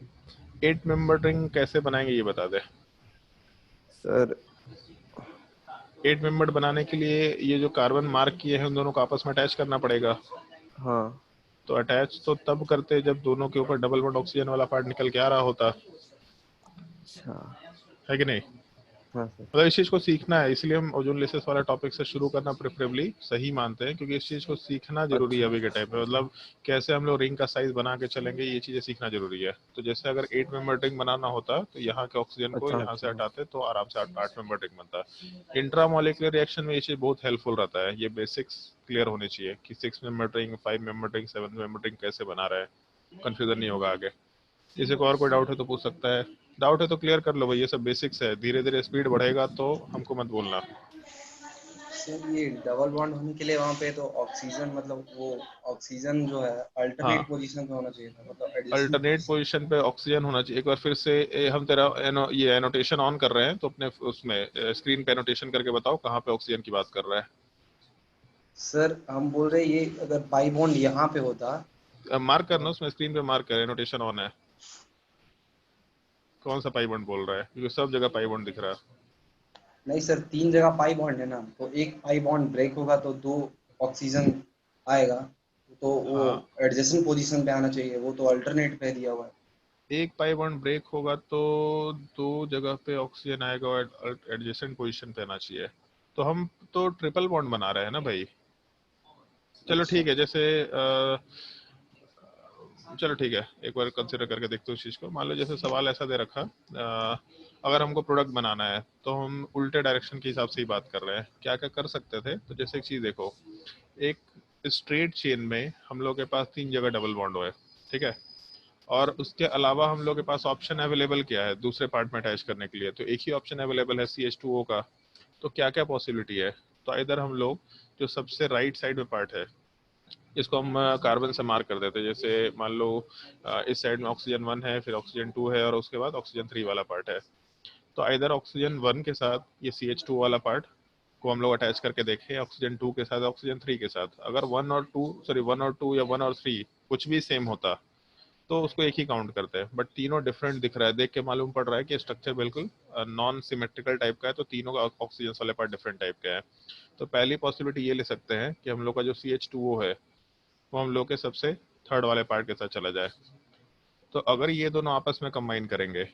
Speaker 1: 8 मेंबर रिंग कैसे बनाएंगे ये बता दे
Speaker 6: सर।
Speaker 1: 8 मेंबर बनाने के लिए ये जो कार्बन मार्क किए हैं उन दोनों को आपस में अटैच करना पड़ेगा।
Speaker 6: हाँ।
Speaker 1: तो अटैच तो तब करते जब दोनों के ऊपर डबल बॉन्ड ऑक्सीजन वाला पार्ट निकल के आ रहा होता,
Speaker 6: अच्छा।
Speaker 1: है कि नहीं?
Speaker 6: हाँ सर।
Speaker 1: मतलब इस चीज को सीखना है, इसलिए हम ओजोन लेसेस वाला टॉपिक से शुरू करना प्रेफरेबली सही मानते हैं, क्योंकि इस चीज को सीखना जरूरी है अभी के टाइम पे। मतलब कैसे हम लोग रिंग का साइज बना के चलेंगे ये चीजें सीखना जरूरी है। तो जैसे अगर 8 मेंबर रिंग बनाना होता तो यहाँ के ऑक्सीजन को यहाँ से हटाते तो आराम से 8 मेंबर रिंग बनता। इंट्रामोलिकुलर रिएक्शन में ये चीज बहुत हेल्पफुल रहता है। ये बेसिक्स क्लियर होने चाहिए कि 6 member ring, 5 member ring, 7 member ring कैसे बना रहा है, कंफ्यूजन नहीं होगा आगे। किसी को और कोई डाउट है तो पूछ सकता है। डाउट है तो क्लियर कर लो भाई, ये सब बेसिक्स है। धीरे धीरे स्पीड बढ़ेगा तो हमको मत बोलना।
Speaker 2: सर ये डबल बॉन्ड होने के लिए वहाँ पे तो ऑक्सीजन, मतलब वो ऑक्सीजन जो है अल्टरनेट पोजीशन पे होना चाहिए था, मतलब
Speaker 1: अल्टरनेट पोजीशन पे ऑक्सीजन होना चाहिए। एक बार फिर से हम तेरा ये एनोटेशन ऑन कर रहे हैं तो अपने उसमें स्क्रीन पे एनोटेशन करके बताओ कहाँ पे ऑक्सीजन की बात कर रहा है।
Speaker 2: सर हम बोल रहे ये अगर पाई बॉन्ड यहाँ पे होता,
Speaker 1: मार्क करना उसमें, स्क्रीन पे मार्क कर, एनोटेशन ऑन है। कौन सा पाई बॉन्ड बोल रहा है? क्योंकि सब जगह पाई बॉन्ड दिख रहा है।
Speaker 2: नहीं सर 3 जगह पाई बॉन्ड है ना, तो एक पाई बॉन्ड ब्रेक होगा तो 2 ऑक्सीजन आएगा, तो वो एडजेसेंट पोजीशन पे आना चाहिए, वो तो अल्टरनेट पे दिया हुआ है।
Speaker 1: एक पाई बॉन्ड ब्रेक होगा तो 2 जगह पे ऑक्सीजन आएगा और एडजेसेंट पोजीशन पे आना चाहिए। तो हम तो ट्रिपल बॉन्ड बना रहे हैं ना भाई। चलो ठीक है, जैसे चलो ठीक है, एक बार कंसिडर करके देखते हो उस चीज को। मान लो जैसे सवाल ऐसा दे रखा, अगर हमको प्रोडक्ट बनाना है तो हम उल्टे डायरेक्शन के हिसाब से ही बात कर रहे हैं, क्या क्या कर सकते थे। तो जैसे एक चीज देखो, एक स्ट्रेट चेन में हम लोग के पास 3 जगह डबल बॉन्ड है, ठीक है, और उसके अलावा हम लोग के पास ऑप्शन अवेलेबल क्या है दूसरे पार्ट में अटैच करने के लिए? तो एक ही ऑप्शन अवेलेबल है CH2O का। तो क्या क्या पॉसिबिलिटी है? तो इधर हम लोग जो सबसे राइट साइड में पार्ट है इसको हम कार्बन से मार्क कर देते हैं। जैसे मान लो इस साइड में ऑक्सीजन 1 है, फिर ऑक्सीजन 2 है, और उसके बाद ऑक्सीजन 3 वाला पार्ट है। तो इधर ऑक्सीजन 1 के साथ ये CH2 वाला पार्ट को हम लोग अटैच करके देखें ऑक्सीजन 2 के साथ, ऑक्सीजन 3 के साथ, अगर 1 और 2 या 1 और 3 कुछ भी सेम होता तो उसको एक ही काउंट करते हैं, बट तीनों डिफरेंट दिख रहा है, देख के मालूम पड़ रहा है कि स्ट्रक्चर बिल्कुल नॉन सिमेट्रिकल टाइप का है, तो तीनों का ऑक्सीजन वाले पार्ट डिफरेंट टाइप के हैं। तो पहली पॉसिबिलिटी ये ले सकते हैं कि हम लोग का जो CH2O है वो हम लोग के सबसे थर्ड वाले पार्ट के साथ चला जाए। तो अगर ये दोनों आपस में कंबाइन करेंगे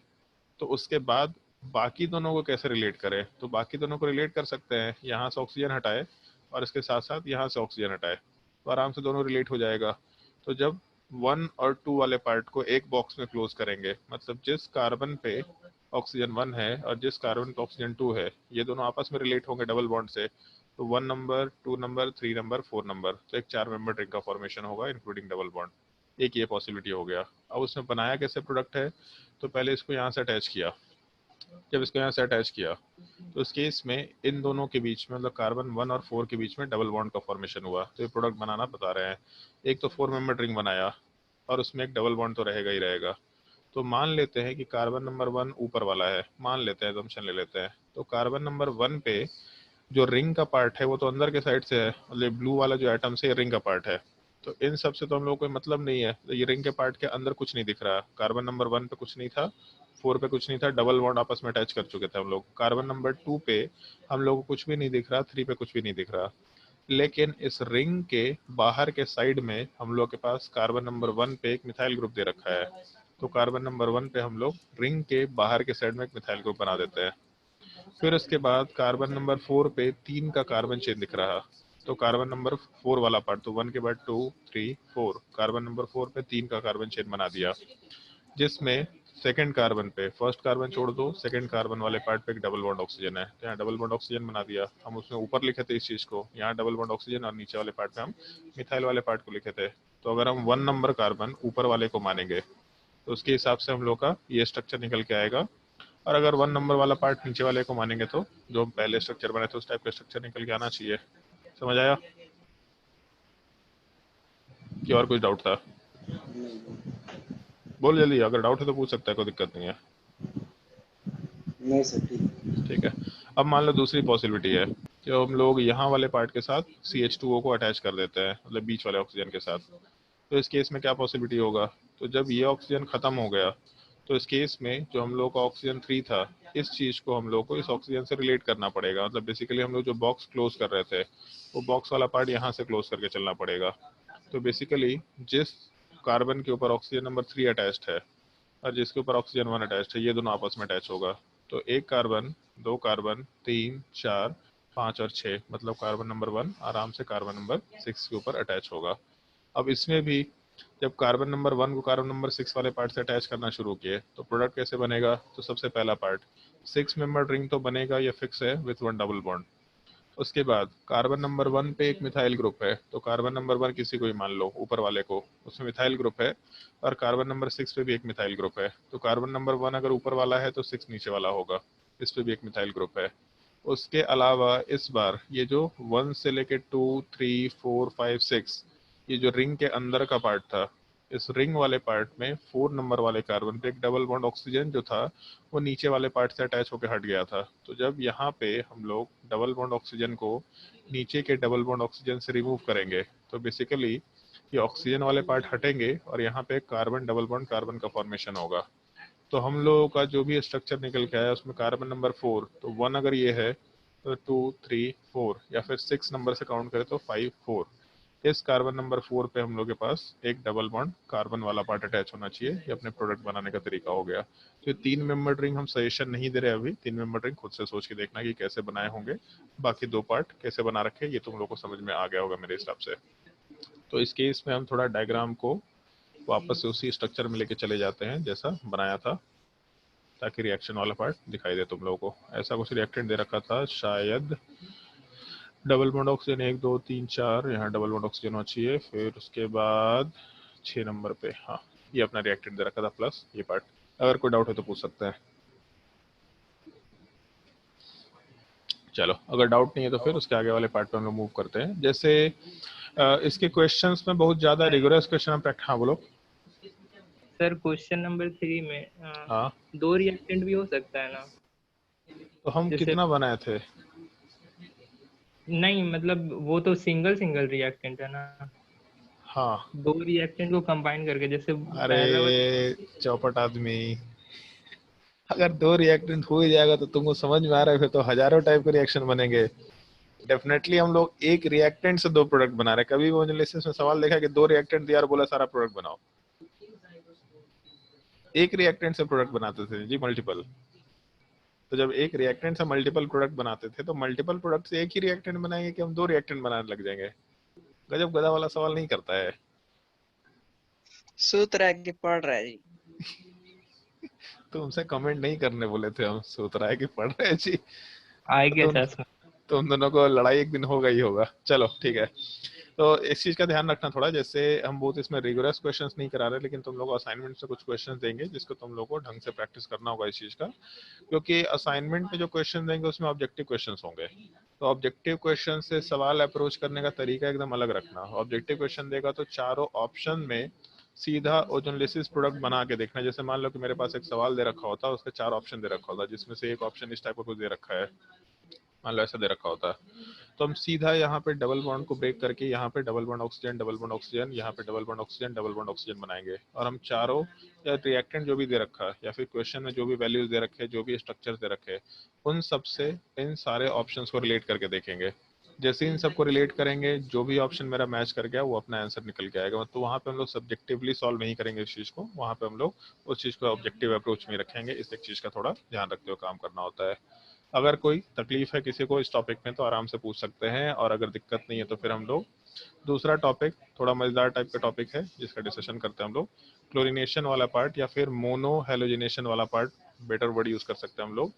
Speaker 1: तो उसके बाद बाकी दोनों को कैसे रिलेट करें, तो बाकी दोनों को रिलेट कर सकते हैं, यहाँ से ऑक्सीजन हटाए और इसके साथ साथ यहाँ से ऑक्सीजन हटाए, तो आराम से दोनों रिलेट हो जाएगा। तो जब 1 और 2 वाले पार्ट को एक बॉक्स में क्लोज करेंगे, मतलब जिस कार्बन पे ऑक्सीजन 1 है और जिस कार्बन पे ऑक्सीजन 2 है, ये दोनों आपस में रिलेट होंगे डबल बॉन्ड से, तो 1 नंबर, 2 नंबर, 3 नंबर, 4 नंबर, तो एक 4 मेंबर रिंग का फॉर्मेशन होगा इंक्लूडिंग डबल बॉन्ड। एक ये पॉसिबिलिटी हो गया। अब उसमें बनाया कैसे प्रोडक्ट है, तो पहले इसको यहाँ से अटैच किया, जब इसको यहाँ से अटैच किया तो इस केस में इन दोनों के बीच में, मतलब कार्बन 1 और 4 के बीच में डबल बॉन्ड का फॉर्मेशन हुआ। तो ये प्रोडक्ट बनाना बता रहे हैं, एक तो 4 मेंबर रिंग बनाया और उसमें एक डबल बॉन्ड तो रहेगा ही रहेगा। तो मान लेते हैं कि कार्बन नंबर 1 ऊपर वाला है, मान लेते हैं, assumption ले लेते हैं, तो कार्बन नंबर 1 पे जो रिंग का पार्ट है वो तो अंदर के साइड से है, मतलब ब्लू वाला जो एटम से रिंग का पार्ट है, तो इन सब से तो हम लोग को मतलब नहीं है, तो ये रिंग के पार्ट के अंदर कुछ नहीं दिख रहा। कार्बन नंबर 1 पे कुछ नहीं था, 4 पे कुछ नहीं था, डबल बॉन्ड आपस में अटैच कर चुके थे हम लोग। कार्बन नंबर 2 पे हम लोग को कुछ भी नहीं दिख रहा, 3 पे कुछ भी नहीं दिख रहा, लेकिन इस रिंग के बाहर के साइड में हम लोग के पास कार्बन नंबर 1 पे एक मिथाइल ग्रुप दे रखा है। तो कार्बन नंबर 1 पे हम लोग रिंग के बाहर के साइड में एक मिथाइल ग्रुप बना देते हैं। फिर उसके बाद कार्बन नंबर 4 पे 3 का कार्बन चेन दिख रहा, तो कार्बन नंबर 4 वाला पार्ट, तो 1 के बाद 2, 3, 4, कार्बन नंबर 4 पे 3 का कार्बन चेन बना दिया, जिसमें सेकंड कार्बन पे, फर्स्ट कार्बन छोड़ दो, सेकंड कार्बन वाले पार्ट पे एक डबल बॉन्ड ऑक्सीजन है, तो यहाँ डबल बॉन्ड ऑक्सीजन बना दिया। हम उसमें ऊपर लिखे थे इस चीज को, यहाँ डबल बॉन्ड ऑक्सीजन, और नीचे वाले पार्ट पे हम मिथाइल वाले पार्ट को लिखे थे। तो अगर हम 1 नंबर कार्बन ऊपर वाले को मानेंगे तो उसके हिसाब से हम लोग का ये स्ट्रक्चर निकल के आएगा, और अगर 1 नंबर वाला पार्ट नीचे वाले को मानेंगे तो जो हम पहले स्ट्रक्चर बनाए थे उस टाइप का स्ट्रक्चर निकल के आना चाहिए। समझ आया कि और कुछ डाउट था? बोल जल्दी, अगर डाउट है तो पूछ सकता है, कोई दिक्कत नहीं है।
Speaker 2: नहीं सर, ठीक।
Speaker 1: ठीक है। अब मान लो दूसरी पॉसिबिलिटी है कि हम लोग यहाँ वाले पार्ट के साथ CH2O को अटैच कर देते हैं, मतलब बीच वाले ऑक्सीजन के साथ। तो इस केस में क्या पॉसिबिलिटी होगा, तो जब ये ऑक्सीजन खत्म हो गया तो इस केस में जो हम लोग का ऑक्सीजन 3 था, इस चीज को हम लोग को इस ऑक्सीजन से रिलेट करना पड़ेगा। मतलब बेसिकली हम लोग जो बॉक्स क्लोज कर रहे थे वो बॉक्स वाला पार्ट यहाँ से क्लोज करके चलना पड़ेगा। तो बेसिकली जिस कार्बन के ऊपर ऑक्सीजन नंबर 3 अटैच्ड है और जिसके ऊपर ऑक्सीजन 1 अटैच्ड है, ये दोनों आपस में अटैच होगा। तो एक कार्बन, 2 कार्बन, 3, 4, 5 और 6, मतलब कार्बन नंबर 1 आराम से कार्बन नंबर 6 के ऊपर अटैच होगा। अब इसमें भी जब कार्बन नंबर 1 को कार्बन नंबर 6 वाले पार्ट से अटैच करना शुरू किए तो प्रोडक्ट कैसे बनेगा, तो सबसे पहला पार्ट 6 मेंबर रिंग तो बनेगा, ये फिक्स है, विथ 1 डबल बॉन्ड। उसके बाद कार्बन नंबर 1 पे एक मिथाइल ग्रुप है, तो कार्बन नंबर 1 किसी को ही मान लो, ऊपर वाले को, उसमें मिथाइल ग्रुप है, और कार्बन नंबर 6 पे भी एक मिथाइल ग्रुप है। तो कार्बन नंबर 1 अगर ऊपर वाला है तो 6 नीचे वाला होगा, इस पे भी एक मिथाइल ग्रुप है। उसके अलावा इस बार ये जो 1 से लेके 2, 3, 4, 5, 6, ये जो रिंग के अंदर का पार्ट था, इस रिंग वाले पार्ट में 4 नंबर वाले कार्बन पे एक डबल बॉन्ड ऑक्सीजन जो था वो नीचे वाले पार्ट से अटैच होकर हट गया था। तो जब यहाँ पे हम लोग डबल बॉन्ड ऑक्सीजन को नीचे के डबल बॉन्ड ऑक्सीजन से रिमूव करेंगे तो बेसिकली ये ऑक्सीजन वाले पार्ट हटेंगे और यहाँ पे कार्बन डबल बॉन्ड कार्बन का फॉर्मेशन होगा। तो हम लोगों का जो भी स्ट्रक्चर निकल के आया उसमें कार्बन नंबर 4, तो 1 अगर ये है तो 2, 3, 4, या फिर 6 नंबर से काउंट करें तो 5, 4। इस कार्बन नंबर 4 पे हम लोग के पास एक डबल बॉन्ड कार्बन वाला पार्ट अटैच होना चाहिए। ये अपने प्रोडक्ट बनाने का तरीका हो गया। तो 3 मेंबर रिंग हम सजेशन नहीं दे रहे अभी, 3 मेंबर रिंग खुद से सोच के देखना कि कैसे बनाए होंगे, बाकी 2 पार्ट कैसे बना रखे ये तुम लोग को समझ में आ गया होगा मेरे हिसाब से। तो इस केस में हम थोड़ा डायग्राम को वापस से उसी स्ट्रक्चर में लेके चले जाते हैं जैसा बनाया था, ताकि रिएक्शन वाला पार्ट दिखाई दे तुम लोगों को। ऐसा कुछ रिएक्टेंट दे रखा था शायद, डबल बॉन्ड ऑक्सीजन 1, 2, 3, 4, यहाँ डबल बॉन्ड ऑक्सीजन होना चाहिए, फिर उसके बाद 6 नंबर पे, हाँ ये अपना रिएक्टेंट दे रखा था प्लस ये पार्ट। अगर कोई डाउट है तो पूछ सकते हैं। चलो अगर डाउट नहीं है तो फिर उसके आगे वाले पार्ट पे हम लोग मूव करते हैं। जैसे इसके क्वेश्चंस में बहुत ज्यादा रिगोरस क्वेश्चन हम हाँ बोलो
Speaker 7: सर। क्वेश्चन नंबर 3 में
Speaker 1: हाँ
Speaker 7: 2 रिएक्टेंट भी हो सकता है ना?
Speaker 1: तो हम
Speaker 7: जैसे
Speaker 1: कितना बनाए थे?
Speaker 7: नहीं मतलब वो तो सिंगल सिंगल रिएक्टेंट है ना,
Speaker 1: हाँ।
Speaker 7: दो रिएक्टेंट को कंबाइन करके, जैसे
Speaker 1: अरे
Speaker 7: पहला वाला।
Speaker 1: चौपट आदमी, अगर दो रिएक्टेंट हो ही जाएगा तो तुमको समझ में आ रहा है, फिर तो हजारों टाइप के रिएक्शन बनेंगे। डेफिनेटली हम लोग एक रिएक्टेंट से दो प्रोडक्ट बना रहे हैं। कभी वो एनालिसिस में सवाल देखा कि दो रिएक्टेंट दिया और बोला सारा प्रोडक्ट बनाओ? एक रिएक्टेंट से प्रोडक्ट बनाते थे जी मल्टीपल। तो जब एक रिएक्टेंट से मल्टीपल प्रोडक्ट बनाते थे तो मल्टीपल प्रोडक्ट से एक ही रिएक्टेंट बनाएंगे कि हम दो रिएक्टेंट बनाने लग जाएंगे? गजब गधा वाला सवाल नहीं करता है।
Speaker 8: सूत्र के पढ़ रहा है जी।
Speaker 1: तुमसे कमेंट नहीं करने बोले थे हम, सोच रहा है कि पढ़ रहे जी।
Speaker 7: आएगा
Speaker 1: तुम
Speaker 7: सर।
Speaker 1: तुम दोनों को लड़ाई एक दिन होगा ही होगा। चलो ठीक है, तो इस चीज का ध्यान रखना थोड़ा। जैसे हम बहुत इसमें रिगोरस क्वेश्चंस नहीं करा रहे, लेकिन तुम लोग असाइनमेंट से कुछ क्वेश्चंस देंगे जिसको तुम लोग को ढंग से प्रैक्टिस करना होगा इस चीज का, क्योंकि असाइनमेंट में जो क्वेश्चन देंगे उसमें ऑब्जेक्टिव क्वेश्चंस होंगे। तो ऑब्जेक्टिव क्वेश्चन से सवाल अप्रोच करने का तरीका एकदम अलग रखना। ऑब्जेक्टिव क्वेश्चन देगा तो चारों ऑप्शन में सीधा ओजोनलिसिस प्रोडक्ट बना के देखना। जैसे मान लो कि मेरे पास एक सवाल दे रखा होता है, उसके चार ऑप्शन दे रखा होता है, जिसमें से एक ऑप्शन इस टाइप का कुछ दे रखा है, मान लो ऐसा दे रखा होता है, तो हम सीधा यहाँ पे डबल बॉन्ड को ब्रेक करके यहाँ पे डबल बॉन्ड ऑक्सीजन, यहाँ पे डबल बॉन्ड ऑक्सीजन बनाएंगे। और हम चारों या रिएक्टेंट जो भी दे रखा है या फिर क्वेश्चन में जो भी वैल्यूज दे रखे, जो भी स्ट्रक्चर दे रखे, उन सब से इन सारे ऑप्शंस को रिलेट करके देखेंगे। जैसे इन सबको रिलेट करेंगे, जो भी ऑप्शन मेरा मैच कर गया वो अपना आंसर निकल के आएगा। तो वहाँ पे हम लोग सब्जेक्टिवली सॉल्व नहीं करेंगे इस चीज को, वहाँ पे हम लोग उस चीज को ऑब्जेक्टिव अप्रोच में रखेंगे। इस एक चीज का थोड़ा ध्यान रखते हुए काम करना होता है। अगर कोई तकलीफ है किसी को इस टॉपिक में तो आराम से पूछ सकते हैं, और अगर दिक्कत नहीं है तो फिर हम लोग दूसरा टॉपिक, थोड़ा मजेदार टाइप का टॉपिक है जिसका डिस्कशन करते हैं हम लोग, क्लोरीनेशन वाला पार्ट या फिर मोनो हेलोजिनेशन वाला पार्ट, बेटर वर्ड यूज कर सकते हैं हम लोग,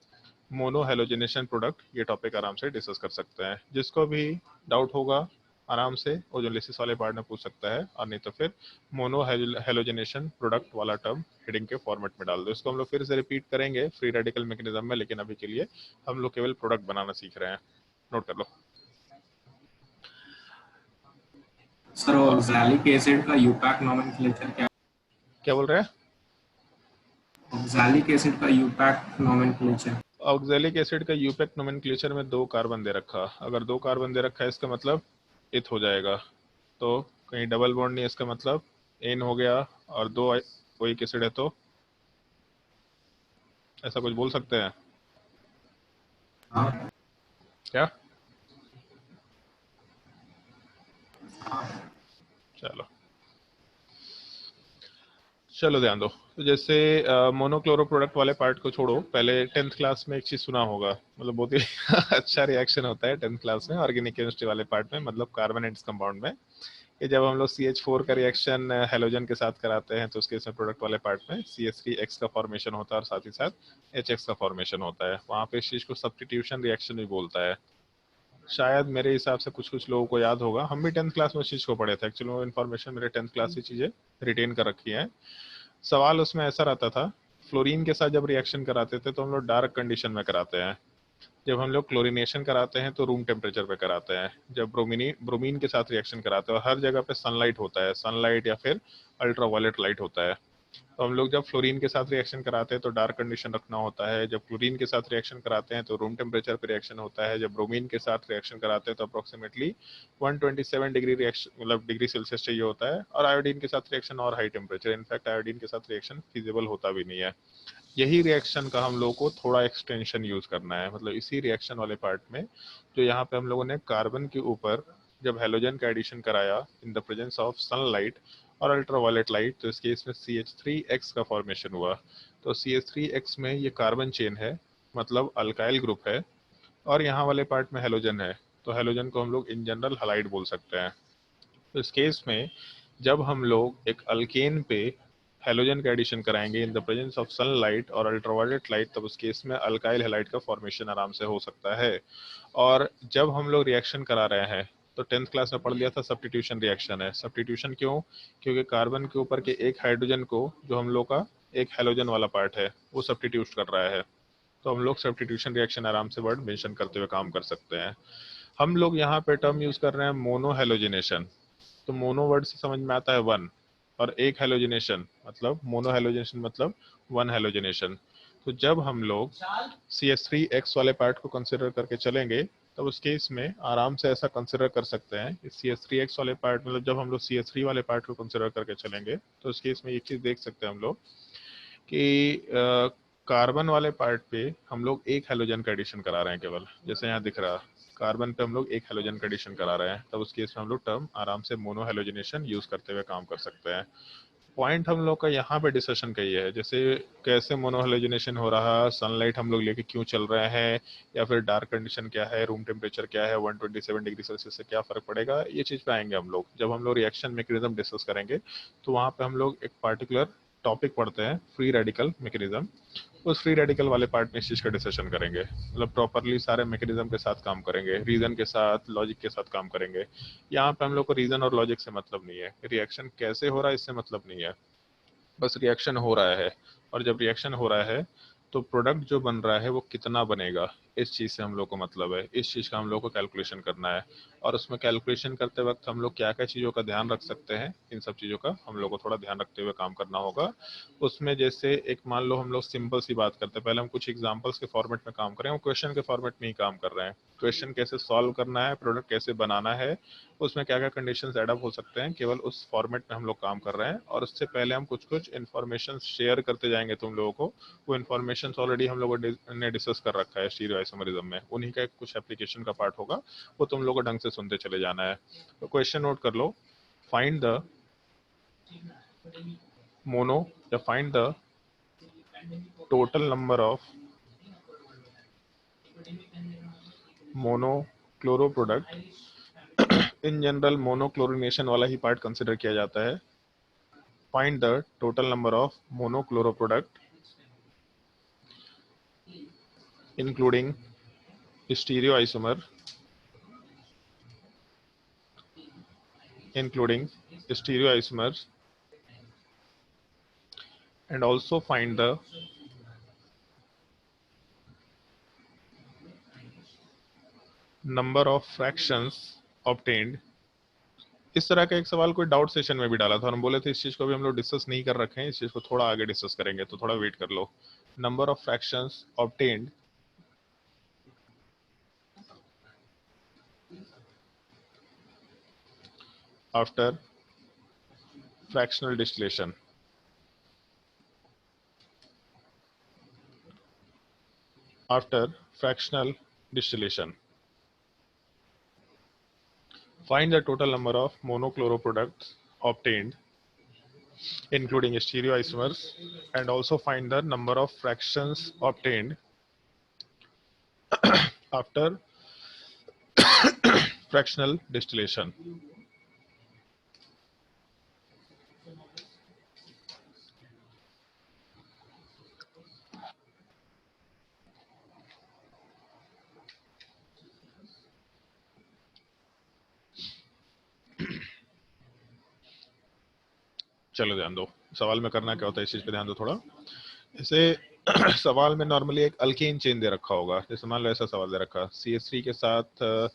Speaker 1: मोनो हेलोजिनेशन प्रोडक्ट। ये टॉपिक आराम से डिस्कस कर सकते हैं। जिसको भी डाउट होगा आराम से ओजोनलिसिस वाले पार्ट में पूछ सकता है, और नहीं तो फिर मोनो हेलोजिनेशन प्रोडक्ट वाला टर्म हेडिंग के फॉर्मेट में डाल दो। इसको हम लोग फिर से रिपीट करेंगे फ्री रेडिकल मैकेनिज्म में, लेकिन अभी के लिए हम लोग केवल प्रोडक्ट बनाना सीख रहे हैं। नोट कर लो।
Speaker 9: सर ऑक्सैलिक एसिड का यूपैक नोमेनक्लेचर क्या
Speaker 1: बोल रहे हैं?
Speaker 9: ऑक्सैलिक एसिड का यूपैक नोमेनक्लेचर।
Speaker 1: ऑक्सैलिक एसिड का यूपैक नोमेनक्लेचर में दो कार्बन दे रखा, अगर दो कार्बन दे रखा है इसका मतलब इथ हो जाएगा। तो कहीं डबल बॉन्ड नहीं, इसका मतलब एन हो गया, और दो ओइक एसिड है तो ऐसा कुछ बोल सकते हैं क्या? चलो ध्यान दो। तो जैसे मोनोक्लोरो प्रोडक्ट वाले पार्ट को छोड़ो, पहले 10th क्लास में एक चीज सुना होगा, मतलब बहुत ही अच्छा रिएक्शन होता है 10th क्लास में ऑर्गेनिक केमिस्ट्री वाले पार्ट में, मतलब कार्बन एंड कंपाउंड में, कि जब हम लोग CH4 का रिएक्शन हेलोजन के साथ कराते हैं तो उसके इसमें प्रोडक्ट वाले पार्ट में CH3X का फॉर्मेशन होता है और साथ ही साथ HX का फॉर्मेशन होता है। वहाँ पे इस चीज को सब्स्टिट्यूशन रिएक्शन भी बोलता है। शायद मेरे हिसाब से कुछ कुछ लोगों को याद होगा, हम भी 10th क्लास में इस चीज को पढ़े थे। एक्चुअली वो इन्फॉर्मेशन मेरे 10th क्लास की चीजें रिटेन कर रखी है। सवाल उसमें ऐसा रहता था, फ्लोरीन के साथ जब रिएक्शन कराते थे तो हम लोग डार्क कंडीशन में कराते हैं, जब हम लोग क्लोरीनेशन कराते हैं तो रूम टेम्परेचर पे कराते हैं, जब ब्रोमीन के साथ रिएक्शन कराते हैं और हर जगह पे सनलाइट होता है, सनलाइट या फिर अल्ट्रावायलेट लाइट होता है। तो हम लोग जब फ्लोरीन के साथ रिएक्शन कराते हैं तो डार्क कंडीशन रखना होता है, जब क्लोरीन के साथ रिएक्शन कराते हैं तो रूम टेम्परेचर पे रिएक्शन होता है, जब ब्रोमीन के साथ रिएक्शन कराते हैं तो अप्रोक्सीमेटली 127 डिग्री रिएक्शन मतलब डिग्री सेल्सियस चाहिए होता है, और आयोडीन के साथ रिएक्शन और हाई टेम्परेचर, इनफैक्ट आयोडीन के साथ रिएक्शन फिजिबल होता भी नहीं है। यही रिएक्शन का हम लोग को थोड़ा एक्सटेंशन यूज करना है, मतलब इसी रिएक्शन वाले पार्ट में जो यहाँ पे हम लोगों ने कार्बन के ऊपर जब हेलोजन का एडिशन कराया in the presence of sunlight और अल्ट्रावायलेट लाइट, तो इस केस में CH3X का फॉर्मेशन हुआ। तो CH3X में ये कार्बन चेन है, मतलब अल्काइल ग्रुप है, और यहाँ वाले पार्ट में हेलोजन है, तो हेलोजन को हम लोग इन जनरल हैलाइड बोल सकते हैं। तो इस केस में जब हम लोग एक अल्केन पे हेलोजन का एडिशन कराएंगे in the presence of sunlight और अल्ट्रावायलेट लाइट, तब उस केस में अल्काइल हैलाइड का फॉर्मेशन आराम से हो सकता है। और जब हम लोग रिएक्शन करा रहे हैं तो 10th क्लास में पढ़ लिया था सब्स्टिट्यूशन रिएक्शन है। सब्स्टिट्यूशन क्यों? क्योंकि कार्बन के ऊपर के एक हाइड्रोजन को जो हम लोग का एक हेलोजन वाला पार्ट है वो सब्स्टिट्यूट कर रहा है, तो हम लोग सब्स्टिट्यूशन रिएक्शन आराम से वर्ड मेंशन करते हुए काम कर सकते हैं। हम लोग यहाँ पे टर्म यूज कर रहे हैं मोनो हेलोजिनेशन, तो मोनो वर्ड से समझ में आता है वन, और एक हेलोजिनेशन मतलब मोनो हेलोजिनेशन मतलब वन हेलोजिनेशन। तो जब हम लोग CH3X वाले पार्ट को कंसिडर करके चलेंगे तब उस केस में आराम से ऐसा कंसिडर कर सकते हैं कि CH3X वाले पार्ट, मतलब जब हम लोग CH3 वाले पार्ट को कंसिडर करके चलेंगे तो उस केस में एक चीज़ देख सकते हैं हम लोग कि कार्बन वाले पार्ट पे हम लोग एक हेलोजन का एडिशन करा रहे हैं केवल, जैसे यहाँ दिख रहा है कार्बन पे हम लोग एक हेलोजन का एडिशन करा रहे हैं, तब उस केस में हम लोग टर्म आराम से मोनो हेलोजनेशन यूज करते हुए काम कर सकते हैं। पॉइंट हम लोग का यहाँ पे डिस्कशन का ये है, जैसे कैसे मोनो हेलोजनेशन हो रहा, सनलाइट हम लोग लेके क्यों चल रहे हैं, या फिर डार्क कंडीशन क्या है, रूम टेम्परेचर क्या है, 127 डिग्री सेल्सियस से क्या फर्क पड़ेगा, ये चीज़ पे आएंगे हम लोग जब हम लोग रिएक्शन मैकेनिज्म डिस्कस करेंगे। तो वहाँ पे हम लोग एक पार्टिकुलर टॉपिक पढ़ते हैं, फ्री रेडिकल मैकेनिज्म। उस फ्री रेडिकल वाले पार्ट में इस चीज़ का डिस्कशन करेंगे, मतलब प्रॉपरली सारे मैकेनिज्म के साथ काम करेंगे, रीजन के साथ, लॉजिक के साथ काम करेंगे। यहाँ पे हम लोग को रीजन और लॉजिक से मतलब नहीं है, रिएक्शन कैसे हो रहा है इससे मतलब नहीं है, बस रिएक्शन हो रहा है। और जब रिएक्शन हो रहा है तो प्रोडक्ट जो बन रहा है वो कितना बनेगा, इस चीज़ से हम लोग को मतलब है, इस चीज़ का हम लोग को कैलकुलेशन करना है। और उसमें कैलकुलेशन करते वक्त हम लोग क्या क्या चीज़ों का ध्यान रख सकते हैं, इन सब चीज़ों का हम लोग को थोड़ा ध्यान रखते हुए काम करना होगा। उसमें जैसे एक मान लो हम लोग सिंपल सी बात करते हैं, पहले हम कुछ एग्जाम्पल्स के फॉर्मेट में काम करें, हम क्वेश्चन के फॉर्मेट में ही काम कर रहे हैं। क्वेश्चन कैसे सॉल्व करना है, प्रोडक्ट कैसे बनाना है, उसमें क्या क्या कंडीशंस एडअप हो सकते हैं, केवल उस फॉर्मेट में हम लोग काम कर रहे हैं। और उससे पहले हम कुछ कुछ इन्फॉर्मेशन शेयर करते जाएंगे तुम लोगों को। वो इन्फॉर्मेशन ऑलरेडी हम लोगों ने डिस्कस कर रखा है स्टीरियो आइसोमरिज्म में, उन्हीं का कुछ एप्लीकेशन का पार्ट होगा, वो तुम लोगों को ढंग से सुनते चले जाना है। तो क्वेश्चन नोट कर लो, फाइंड द मोनो या find the total number of monochloro product. In general monochlorination वाला ही पार्ट कंसिडर किया जाता है। Find the total number of monochloro product including stereoisomer, and also find the number of fractions obtained। इस तरह का एक सवाल कोई डाउट सेशन में भी डाला था और हम बोले थे इस चीज को भी हम लोग डिस्कस नहीं कर रखे हैं, इस चीज को थोड़ा आगे डिस्कस करेंगे, तो थोड़ा वेट कर लो। Number of fractions obtained after fractional distillation। After fractional distillation, find the total number of monochloro products obtained including stereoisomers, and also find the number of fractions obtained after fractional distillation। चलो ध्यान दो, सवाल में करना क्या होता है इस चीज पे ध्यान दो थोड़ा। जैसे सवाल में नॉर्मली एक अल्केन चेन दे रखा होगा, जैसे मान लो ऐसा सवाल दे रखा CH3 के साथ,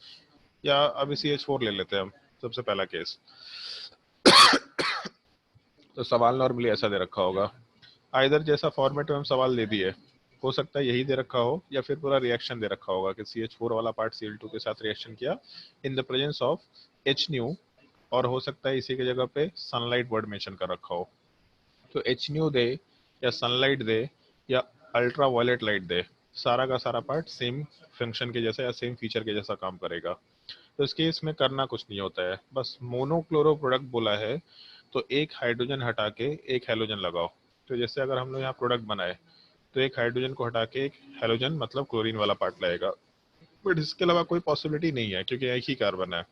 Speaker 1: या अभी CH4 ले लेते हैं हम, सबसे पहला केस। तो सवाल नॉर्मली ऐसा दे रखा होगा, आइदर जैसा फॉर्मेट में हम सवाल दे दिए, हो सकता है यही दे रखा हो, या फिर पूरा रिएक्शन दे रखा होगा कि CH4 वाला पार्ट Cl2 के साथ रिएक्शन किया in the presence of HNu, और हो सकता है इसी की जगह पे सनलाइट वर्ड मेंशन कर रखा हो। तो HNu दे या सनलाइट दे या अल्ट्रा वायलेट लाइट दे, सारा का सारा पार्ट सेम फंक्शन के जैसा या सेम फीचर के जैसा काम करेगा। तो इस केस में करना कुछ नहीं होता है, बस मोनोक्लोरो प्रोडक्ट बोला है तो एक हाइड्रोजन हटा के एक हेलोजन लगाओ। तो जैसे अगर हम लोग यहाँ प्रोडक्ट बनाए तो एक हाइड्रोजन को हटा के एक हेलोजन मतलब क्लोरीन वाला पार्ट लगेगा, बट इसके अलावा कोई पॉसिबिलिटी नहीं है क्योंकि एक ही कार्बन है।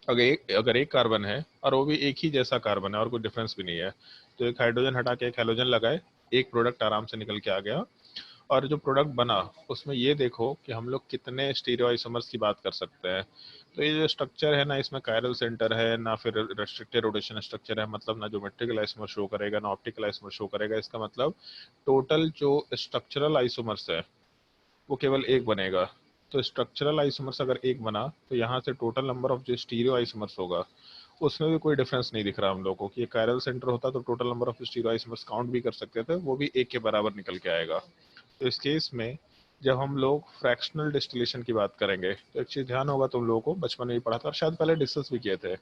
Speaker 1: अगर एक कार्बन है और वो भी एक ही जैसा कार्बन है और कोई डिफरेंस भी नहीं है, तो एक हाइड्रोजन हटा के एक हेलोजन लगाए, एक प्रोडक्ट आराम से निकल के आ गया। और जो प्रोडक्ट बना उसमें ये देखो कि हम लोग कितने स्टीरियोआइसोमर्स की बात कर सकते हैं। तो ये जो स्ट्रक्चर है ना, इसमें कायरल सेंटर है ना, फिर रेस्ट्रिक्टेड रोटेशन स्ट्रक्चर है, मतलब ना ज्योमेट्रिकल आइसोमर शो करेगा ना ऑप्टिकल आइसोमर शो करेगा। इसका मतलब टोटल जो स्ट्रक्चरल आइसोमर्स है वो केवल एक बनेगा। तो स्ट्रक्चरल आइसोमर्स अगर एक बना तो यहाँ से टोटल नंबर ऑफ जो स्टीरियो आइसोमर्स होगा उसमें भी कोई डिफरेंस नहीं दिख रहा हम लोगों को कि कायरल सेंटर होता तो total number of stereo isomers count भी कर सकते थे, वो भी एक के बराबर निकल के आएगा। तो इस केस में जब हम लोग फ्रैक्शनल डिस्टिलेशन की बात करेंगे तो एक चीज़ ध्यान होगा, तुम लोगों को बचपन में ही पढ़ा था और शायद पहले डिस्कस भी किए थे।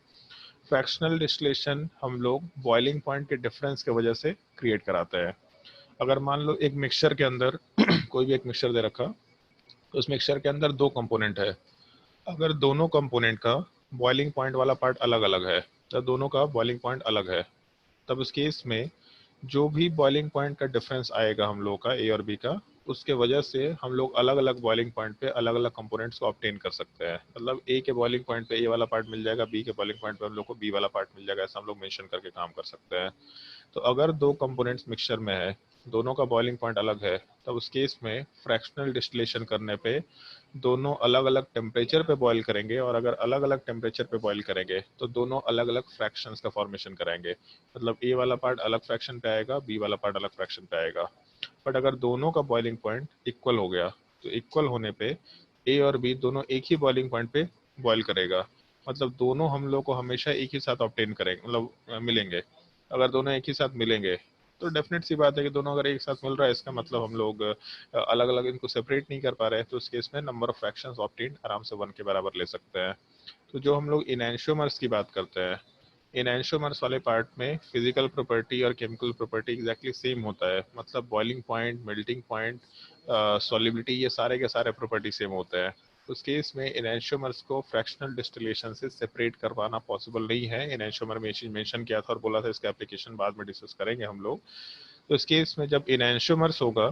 Speaker 1: फ्रैक्शनल डिस्टिलेशन हम लोग बॉइलिंग पॉइंट के डिफरेंस की वजह से क्रिएट कराते हैं। अगर मान लो एक मिक्सचर के अंदर कोई भी एक मिक्सचर दे रखा, तो उस मिक्सचर के अंदर दो कंपोनेंट है। अगर दोनों कंपोनेंट का बॉइलिंग पॉइंट वाला पार्ट अलग अलग है, तो दोनों का बॉइलिंग पॉइंट अलग है, तब उस केस में जो भी बॉइलिंग पॉइंट का डिफरेंस आएगा हम लोग का ए और बी का, उसके वजह से हम लोग अलग अलग बॉइलिंग पॉइंट पे अलग अलग कंपोनेंट्स को ऑब्टेन कर सकते हैं। मतलब ए के बॉइलिंग पॉइंट पे ए वाला पार्ट मिल जाएगा, बी के बॉइलिंग पॉइंट पे हम लोग को बी वाला पार्ट मिल जाएगा, ऐसा हम लोग मेंशन करके काम कर सकते हैं। तो अगर दो कंपोनेंट्स मिक्सचर में है, दोनों का बॉइलिंग पॉइंट अलग है, तब उस केस में फ्रैक्शनल डिस्टिलेशन करने पे दोनों अलग अलग टेम्परेचर पे बॉईल करेंगे, और अगर अलग अलग टेम्परेचर पे बॉईल करेंगे तो दोनों अलग अलग फ्रैक्शंस का फॉर्मेशन कराएंगे। मतलब ए वाला पार्ट अलग फ्रैक्शन पे आएगा, बी वाला पार्ट अलग फ्रैक्शन पे आएगा। बट अगर दोनों का बॉइलिंग पॉइंट इक्वल हो गया, तो इक्वल होने पे ए और बी दोनों एक ही बॉइलिंग पॉइंट पे बॉईल करेगा। मतलब दोनों हम लोग को हमेशा एक ही साथ ऑब्टेन करेंगे, मतलब मिलेंगे। अगर दोनों एक ही साथ मिलेंगे तो डेफिनेट सी बात है कि दोनों अगर एक साथ मिल रहा है, इसका मतलब हम लोग अलग अलग इनको सेपरेट नहीं कर पा रहे हैं, तो उस केस में नंबर ऑफ फ्रैक्शंस ऑब्टेन आराम से 1 के बराबर ले सकते हैं। तो जो हम लोग इनैंशियोमर्स की बात करते हैं, इनैंशियोमर्स वाले पार्ट में फिजिकल प्रॉपर्टी और केमिकल प्रॉपर्टी एग्जैक्टली सेम होता है। मतलब boiling point, melting point, solubility, ये सारे के सारे प्रॉपर्टी सेम होते हैं। उस केस में इनैंशियोमर्स को फ्रैक्शनल डिस्टिलेशन से सेपरेट करवाना पॉसिबल नहीं है। इनैंशियोमर में मेंशन किया था और बोला था इसका एप्लीकेशन बाद में डिस्कस करेंगे हम लोग। तो इस केस में जब इनैंशियोमर्स होगा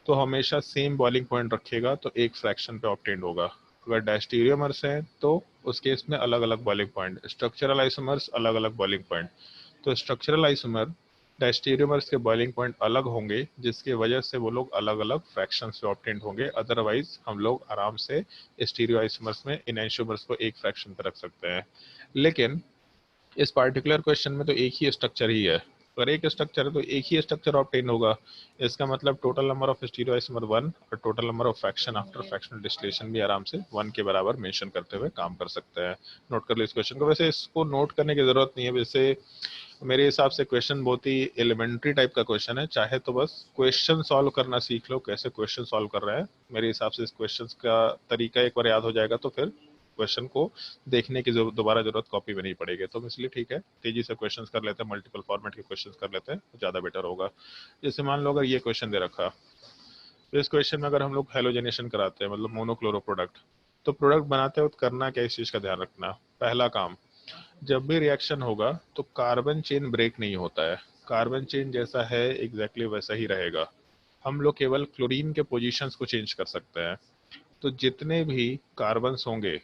Speaker 1: तो हमेशा सेम बॉइलिंग पॉइंट रखेगा, तो एक फ्रैक्शन पे ऑब्टेन्ड होगा। अगर डायस्टीरियोमर्स हैं तो उस केस में अलग अलग बॉइलिंग पॉइंट। स्ट्रक्चरल आइसोमर्स अलग अलग बॉइलिंग पॉइंट। तो स्ट्रक्चरल आइसोमर डायस्टीरियोमर्स के बॉइलिंग पॉइंट अलग होंगे, जिसकी वजह से वो लोग अलग अलग फ्रैक्शंस पे ऑब्टेन्ड होंगे। अदरवाइज हम लोग आराम से स्टीरियो आइसोमर्स में इनैंशियोमर्स को एक फ्रैक्शन पे रख सकते हैं। लेकिन इस पार्टिकुलर क्वेश्चन में तो एक ही स्ट्रक्चर ही है। अगर एक स्ट्रक्चर है तो एक ही स्ट्रक्चर ऑब्टेन होगा। इसका मतलब टोटल नंबर ऑफ स्टीरियोआइसोमर 1 और total number of fraction after fractional distillation भी आराम से 1 के बराबर मेंशन करते हुए काम कर सकते हैं। नोट कर लो इस क्वेश्चन को। वैसे इसको नोट करने की जरूरत नहीं है, वैसे मेरे हिसाब से क्वेश्चन बहुत ही एलिमेंट्री टाइप का क्वेश्चन है। चाहे तो बस क्वेश्चन सॉल्व करना सीख लो, कैसे क्वेश्चन सॉल्व कर रहे हैं। मेरे हिसाब से इस क्वेश्चन का तरीका एक बार याद हो जाएगा तो फिर क्वेश्चन को देखने की दोबारा जरूरत कॉपी में नहीं पड़ेगी। तो इसलिए ठीक है, तेजी से क्वेश्चंस कर लेते हैं, मल्टीपल फॉर्मेट के क्वेश्चंस कर लेते हैं तो ज़्यादा बेटर होगा। जैसे मान लो अगर ये क्वेश्चन दे रखा, तो इस क्वेश्चन में अगर हम लोग हेलोजेनेशन कराते हैं, मतलब मोनोक्लोरो प्रोडक्ट, तो प्रोडक्ट बनाते वक्त करना क्या, इस चीज़ का ध्यान रखना। पहला काम, जब भी रिएक्शन होगा तो कार्बन चेन ब्रेक नहीं होता है। कार्बन चेन जैसा है एग्जैक्टली वैसा ही रहेगा। हम लोग केवल क्लोरीन के पोजीशंस को चेंज कर सकते हैं। तो जितने भी कार्बन्स होंगे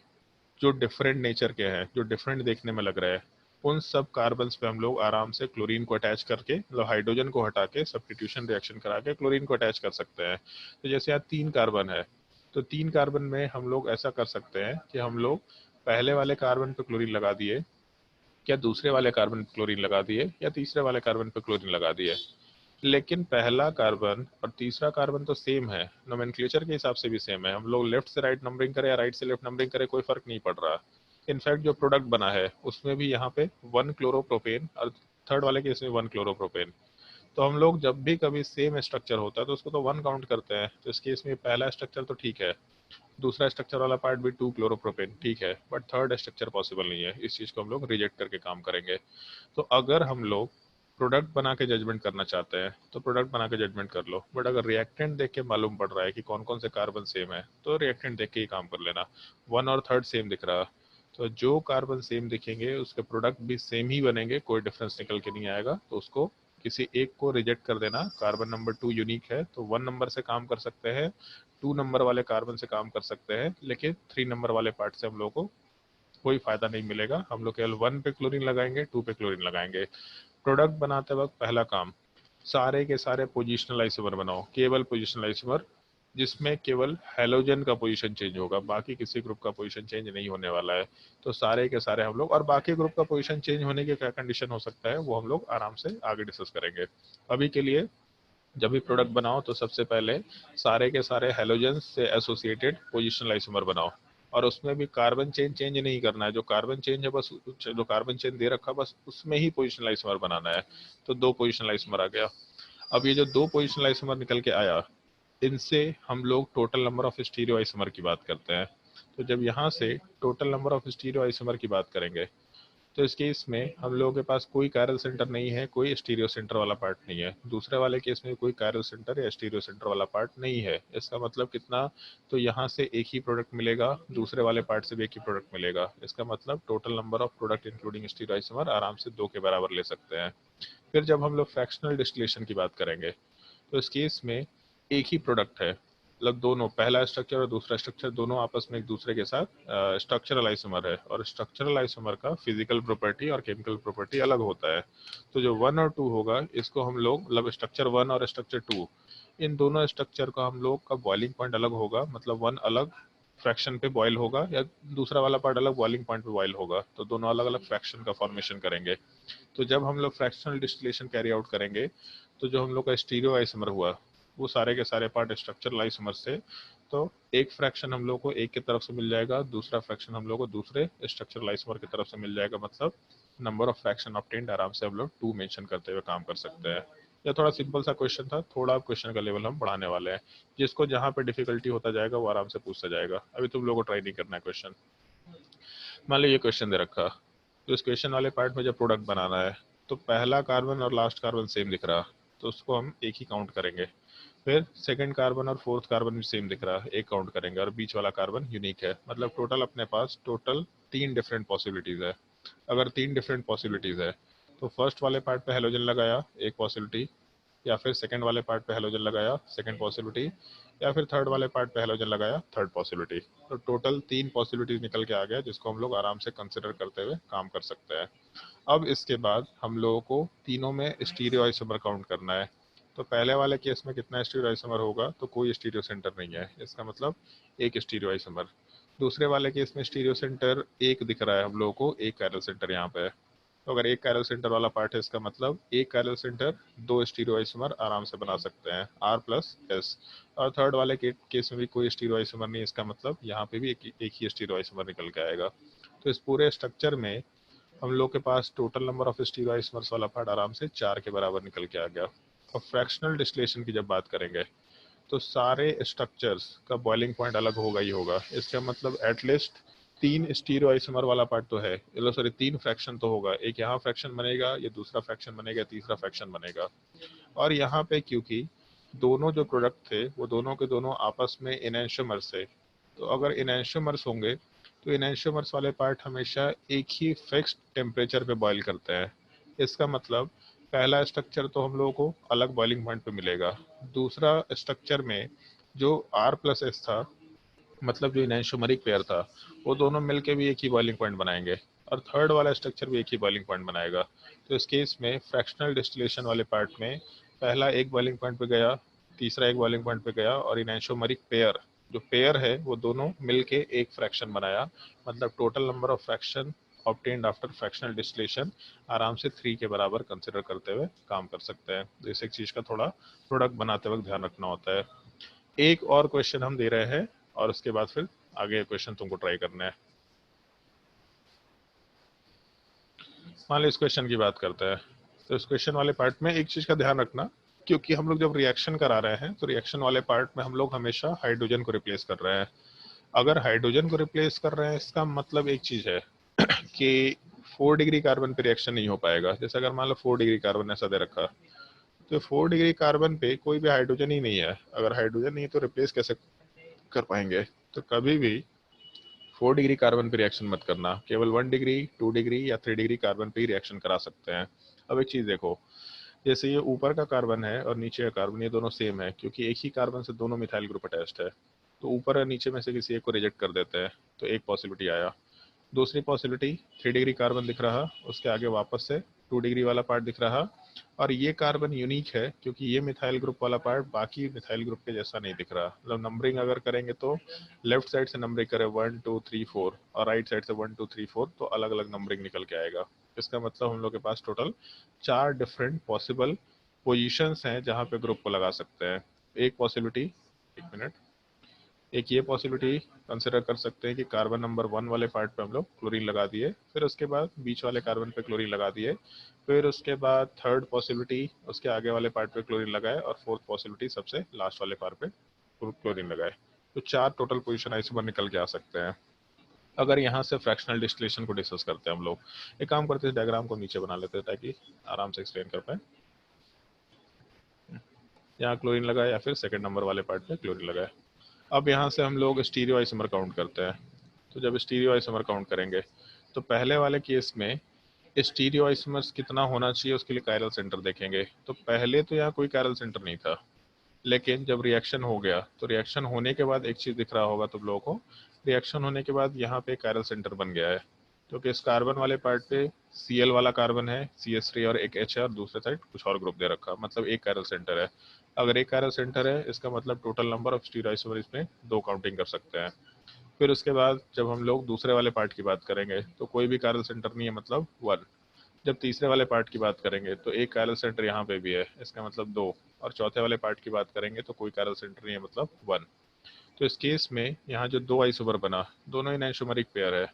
Speaker 1: जो डिफरेंट नेचर के हैं, जो डिफरेंट देखने में लग रहा है, उन सब कार्बन्स पे हम लोग आराम से क्लोरीन को अटैच करके, मतलब हाइड्रोजन को हटा के सब्स्टिट्यूशन रिएक्शन करा के क्लोरीन को अटैच कर सकते हैं। तो जैसे यहाँ 3 कार्बन है, तो 3 कार्बन में हम लोग ऐसा कर सकते हैं कि हम लोग पहले वाले कार्बन पे क्लोरीन लगा दिए, या दूसरे वाले कार्बन पे क्लोरीन लगा दिए, या तीसरे वाले कार्बन पे क्लोरीन लगा दिए। लेकिन पहला कार्बन और तीसरा कार्बन तो सेम है, नोमेनक्लेचर के हिसाब से भी सेम है। हम लोग लेफ्ट से राइट नंबरिंग करें या राइट से लेफ्ट नंबरिंग करें, कोई फर्क नहीं पड़ रहा। इनफैक्ट जो प्रोडक्ट बना है उसमें भी यहाँ पे 1 क्लोरोप्रोपेन और थर्ड वाले केस में 1 क्लोरोप्रोपेन। तो हम लोग जब भी कभी सेम स्ट्रक्चर होता है तो उसको तो 1 काउंट करते हैं। तो इस केस में पहला स्ट्रक्चर तो ठीक है, दूसरा स्ट्रक्चर वाला पार्ट भी 2 क्लोरोप्रोपेन ठीक है, बट थर्ड स्ट्रक्चर पॉसिबल नहीं है। इस चीज़ को हम लोग रिजेक्ट करके काम करेंगे। तो अगर हम लोग प्रोडक्ट बना के जजमेंट करना चाहते हैं तो प्रोडक्ट बना के जजमेंट कर लो, बट अगर रिएक्टेंट देख के मालूम पड़ रहा है कि कौन कौन से कार्बन सेम है तो रिएक्टेंट देख के ही काम कर लेना। 1 और थर्ड सेम दिख रहा, तो जो कार्बन सेम दिखेंगे उसके प्रोडक्ट भी सेम ही बनेंगे, कोई डिफरेंस निकल के नहीं आएगा। तो उसको किसी एक को रिजेक्ट कर देना। कार्बन नंबर 2 यूनिक है तो 1 नंबर से काम कर सकते हैं, 2 नंबर वाले कार्बन से काम कर सकते हैं, लेकिन 3 नंबर वाले पार्ट से हम लोग को कोई फायदा नहीं मिलेगा। हम लोग केवल 1 पे क्लोरीन लगाएंगे, 2 पे क्लोरीन लगाएंगे। प्रोडक्ट बनाते वक्त पहला काम, सारे के सारे पोजिशनल आइसोमर बनाओ, केवल पोजिशनल आइसोमर, जिसमें केवल हैलोजन का पोजीशन चेंज होगा, बाकी किसी ग्रुप का पोजीशन चेंज नहीं होने वाला है। तो सारे के सारे हम लोग, और बाकी ग्रुप का पोजीशन चेंज होने के क्या कंडीशन हो सकता है वो हम लोग आराम से आगे डिस्कस करेंगे। अभी के लिए जब भी प्रोडक्ट बनाओ तो सबसे पहले सारे के सारे हैलोजन से एसोसिएटेड पोजिशनल आइसोमर बनाओ, और उसमें भी कार्बन चेन चेंज नहीं करना है। जो कार्बन चेंज है बस, जो कार्बन चेन दे रखा बस उसमें ही पोजिशनल आइसोमर बनाना है। तो 2 पोजिशनल आइसोमर आ गया। अब ये जो 2 पोजिशनल आइसोमर निकल के आया, इनसे हम लोग total number of stereo isomer की बात करते हैं। तो जब यहाँ से total number of stereo isomer की बात करेंगे तो इस केस में हम लोगों के पास कोई कायरल सेंटर नहीं है, कोई स्टीरियो सेंटर वाला पार्ट नहीं है। दूसरे वाले केस में कोई कायरल सेंटर या स्टीरियो सेंटर वाला पार्ट नहीं है। इसका मतलब कितना, तो यहाँ से एक ही प्रोडक्ट मिलेगा, दूसरे वाले पार्ट से भी एक ही प्रोडक्ट मिलेगा। इसका मतलब total number of product including stereo isomer आराम से 2 के बराबर ले सकते हैं। फिर जब हम लोग फ्रैक्शनल डिस्टिलेशन की बात करेंगे तो इस केस में एक ही प्रोडक्ट है, मतलब दोनों, पहला स्ट्रक्चर और दूसरा स्ट्रक्चर दोनों आपस में एक दूसरे के साथ स्ट्रक्चरल आइसोमर है, और स्ट्रक्चरल आइसोमर का फिजिकल प्रॉपर्टी और केमिकल प्रॉपर्टी अलग होता है। तो जो 1 और 2 होगा इसको हम लोग, मतलब स्ट्रक्चर 1 और स्ट्रक्चर 2, इन दोनों स्ट्रक्चर का हम लोग का बॉइलिंग पॉइंट अलग होगा, मतलब 1 अलग फ्रैक्शन पे बॉयल होगा या दूसरा वाला पार्ट अलग बॉइलिंग पॉइंट पे बॉयल होगा, तो दोनों अलग अलग फ्रैक्शन का फॉर्मेशन करेंगे। तो जब हम लोग फ्रैक्शनल डिस्टिलेशन कैरी आउट करेंगे तो जो हम लोग का स्टीरियो आइसोमर हुआ वो सारे के सारे पार्ट स्ट्रक्चरल आइसोमर से, तो एक फ्रैक्शन हम लोग को एक की तरफ से मिल जाएगा, दूसरा फ्रैक्शन हम लोग को दूसरे स्ट्रक्चरल आइसोमर की तरफ से मिल जाएगा। मतलब नंबर ऑफ फ्रैक्शन ऑब्टेन्ड आराम से हम लोग 2 मेंशन करते हुए काम कर सकते हैं। यह थोड़ा सिंपल सा क्वेश्चन था, थोड़ा क्वेश्चन का लेवल हम बढ़ाने वाले हैं, जिसको जहाँ पे डिफिकल्टी होता जाएगा वो आराम से पूछता जाएगा। अभी तुम लोगों को ट्राई नहीं करना है क्वेश्चन। मान लो ये क्वेश्चन दे रखा, तो इस क्वेश्चन वाले पार्ट में जब प्रोडक्ट बनाना है तो पहला कार्बन और लास्ट कार्बन सेम दिख रहा, तो उसको हम एक ही काउंट करेंगे। फिर सेकंड कार्बन और फोर्थ कार्बन भी सेम दिख रहा है, एक काउंट करेंगे, और बीच वाला कार्बन यूनिक है। मतलब टोटल अपने पास टोटल 3 डिफरेंट पॉसिबिलिटीज है। अगर 3 डिफरेंट पॉसिबिलिटीज है तो फर्स्ट वाले पार्ट पे हेलोजन लगाया, एक पॉसिबिलिटी, या फिर सेकंड वाले पार्ट पे हेलोजन लगाया, सेकंड पॉसिबिलिटी, या फिर थर्ड वाले पार्ट पे हेलोजन लगाया, थर्ड पॉसिबिलिटी। तो टोटल 3 पॉसिबिलिटीज निकल के आ गया, जिसको हम लोग आराम से कंसिडर करते हुए काम कर सकते हैं। अब इसके बाद हम लोगों को तीनों में स्टीरियो आइसोमर काउंट करना है। तो पहले वाले केस में कितना स्टीरियो आइसोमर होगा, तो कोई स्टीरियो सेंटर नहीं है, इसका मतलब एक स्टीरियो आइसोमर। दूसरे वाले केस में स्टीरियो सेंटर एक दिख रहा है हम लोगों को, एक कायरल सेंटर यहाँ पे है। तो अगर एक कायरल सेंटर वाला पार्ट है, इसका मतलब एक कायरल सेंटर 2 स्टीरियो आइसोमर आराम से बना सकते हैं, R+S। और थर्ड वाले केस में भी कोई स्टीरियो आइसोमर नहीं, इसका मतलब यहाँ पे भी एक ही स्टीरियो आइसोमर निकल के आएगा। तो इस पूरे स्ट्रक्चर में हम लोग के पास total number of stereoisomers वाला पार्ट आराम से 4 के बराबर निकल के आ गया। और फ्रैक्शनल डिस्टिलेशन की जब बात करेंगे तो सारे स्ट्रक्चर्स का बॉइलिंग पॉइंट अलग होगा ही होगा। इसका मतलब एटलीस्ट 3 स्टीरियो आइसोमर वाला पार्ट तो है, सॉरी 3 फ्रैक्शन तो होगा, एक यहाँ फ्रैक्शन बनेगा, ये दूसरा फ्रैक्शन बनेगा, तीसरा फ्रैक्शन बनेगा। और यहाँ पे क्योंकि दोनों जो प्रोडक्ट थे वो दोनों के दोनों आपस में इनैंशियोमर्स थे, तो अगर इनैंशियोमर्स होंगे तो इनैंशियोमर्स वाले पार्ट हमेशा एक ही फिक्स्ड टेम्परेचर पे बॉईल करते हैं। इसका मतलब पहला स्ट्रक्चर तो हम लोगों को अलग बॉइलिंग पॉइंट पे मिलेगा, दूसरा स्ट्रक्चर में जो R+S था, मतलब जो इनैंशियोमरिक पेयर था, वो दोनों मिलके भी एक ही बॉइलिंग पॉइंट बनाएंगे, और थर्ड वाला स्ट्रक्चर भी एक ही बॉइलिंग पॉइंट बनाएगा। तो इस केस में फ्रैक्शनल डिस्टिलेशन वाले पार्ट में पहला एक बॉइलिंग पॉइंट पे गया, तीसरा एक बॉइलिंग पॉइंट पे गया, और इनैंशियोमरिक पेयर जो पेयर है वो दोनों मिलके एक फ्रैक्शन बनाया। मतलब total number of fraction obtained after fractional distillation आराम से 3 के बराबर कंसिडर करते हुए काम कर सकते हैं। तो इस एक चीज का थोड़ा प्रोडक्ट बनाते वक्त ध्यान रखना होता है। एक और क्वेश्चन हम दे रहे हैं और उसके बाद फिर आगे क्वेश्चन तुमको ट्राई करना है। मान लो इस क्वेश्चन की बात करते हैं, तो इस क्वेश्चन वाले पार्ट में एक चीज का ध्यान रखना, क्योंकि हम लोग जब रिएक्शन करा रहे हैं तो रिएक्शन वाले पार्ट में हम लोग हमेशा हाइड्रोजन को रिप्लेस कर रहे हैं। अगर हाइड्रोजन को रिप्लेस कर रहे हैं इसका मतलब एक चीज है कि 4 डिग्री कार्बन पे रिएक्शन नहीं हो पाएगा। जैसे अगर मान लो 4 डिग्री कार्बन ऐसा दे रखा, तो 4 डिग्री कार्बन पे कोई भी हाइड्रोजन ही नहीं है। अगर हाइड्रोजन नहीं है तो रिप्लेस कैसे कर पाएंगे? तो कभी भी 4 डिग्री कार्बन पे रिएक्शन मत करना, केवल 1 डिग्री, 2 डिग्री या 3 डिग्री कार्बन पे ही रिएक्शन करा सकते हैं। अब एक चीज देखो, जैसे ये ऊपर का कार्बन है और नीचे का कार्बन, ये दोनों सेम है क्योंकि एक ही कार्बन से दोनों मिथाइल ग्रुप अटैच्ड है। तो ऊपर और नीचे में से किसी एक को रिजेक्ट कर देते हैं, तो एक पॉसिबिलिटी आया। दूसरी पॉसिबिलिटी 3 डिग्री कार्बन दिख रहा, उसके आगे वापस से 2 डिग्री वाला पार्ट दिख रहा, और ये कार्बन यूनिक है क्योंकि ये मिथाइल ग्रुप वाला पार्ट बाकी मिथाइल ग्रुप के जैसा नहीं दिख रहा। मतलब नंबरिंग अगर करेंगे तो लेफ्ट साइड से नंबरिंग करें 1 2 3 4 और राइट साइड से 1 2 3 4, तो अलग अलग नंबरिंग निकल के आएगा। इसका मतलब हम लोग के पास टोटल 4 डिफरेंट पॉसिबल पोजीशंस हैं जहाँ पे ग्रुप को लगा सकते हैं। एक पॉसिबिलिटी, एक मिनट, एक ये पॉसिबिलिटी कंसिडर कर सकते हैं कि कार्बन नंबर 1 वाले पार्ट पे हम लोग क्लोरीन लगा दिए, फिर उसके बाद बीच वाले कार्बन पे क्लोरीन लगा दिए, फिर उसके बाद थर्ड पॉसिबिलिटी उसके आगे वाले पार्ट पे क्लोरीन लगाए, और फोर्थ पॉसिबिलिटी सबसे लास्ट वाले पार्ट पे क्लोरीन लगाए, तो 4 टोटल पोजीशन आइसोमर निकल के आ सकते हैं। अगर यहाँ से फ्रैक्शनल डिस्टिलेशन को डिस्कस करते हैं हम लोग, एक काम करते हैं, डायग्राम को नीचे बना लेते हैं ताकि आराम से एक्सप्लेन कर पाए। यहाँ क्लोरीन लगाए या फिर सेकंड नंबर वाले पार्ट में क्लोरीन लगाए। अब यहाँ से हम लोग स्टीरियो आइसोमर काउंट करते हैं। तो जब स्टीरियो आइसोमर काउंट करेंगे तो पहले वाले केस में स्टीरियो आइसोमर्स कितना होना चाहिए उसके लिए कायरल सेंटर देखेंगे। तो पहले तो यहाँ कोई कायरल सेंटर नहीं था, लेकिन जब रिएक्शन हो गया तो रिएक्शन होने के बाद एक चीज़ दिख रहा होगा तुम लोगों को, रिएक्शन होने के बाद यहाँ पे कायरल सेंटर बन गया है, क्योंकि इस कार्बन वाले पार्ट पे Cl वाला कार्बन है, CH3 और एक H है, और दूसरे साइड कुछ और ग्रुप दे रखा, मतलब एक कायरल सेंटर है। अगर एक कायरल सेंटर है इसका मतलब total number of stereo isomer इसमें 2 काउंटिंग कर सकते हैं। फिर उसके बाद जब हम लोग दूसरे वाले पार्ट की बात करेंगे तो कोई भी कायरल सेंटर नहीं है, मतलब 1। जब तीसरे वाले पार्ट की बात करेंगे तो एक कायरल सेंटर यहाँ पे भी है, इसका मतलब 2। और चौथे वाले पार्ट की बात करेंगे तो कोई कायरल सेंटर नहीं है, मतलब 1। तो इस केस में यहाँ जो 2 आइसोमर बना, दोनों इनैंशोमरिक पेयर है।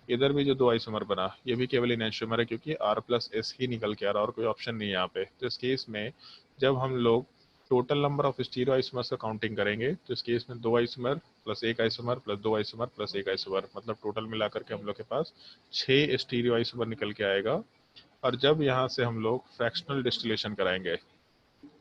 Speaker 1: इधर भी जो 2 आइसोमर बना ये भी केवल इनैंशोमर है, क्योंकि R+S ही निकल के आ रहा और कोई ऑप्शन नहीं है यहाँ पे। तो इस केस में जब हम लोग total number of stereo isomers का काउंटिंग करेंगे तो इस केस में 2 isomer plus 1 isomer plus 2 isomer plus 1 isomer, मतलब टोटल मिलाकर के हम लोग के पास 6 स्टीरियो आइसोमर निकल के आएगा। और जब यहाँ से हम लोग फ्रैक्शनल डिस्टिलेशन कराएंगे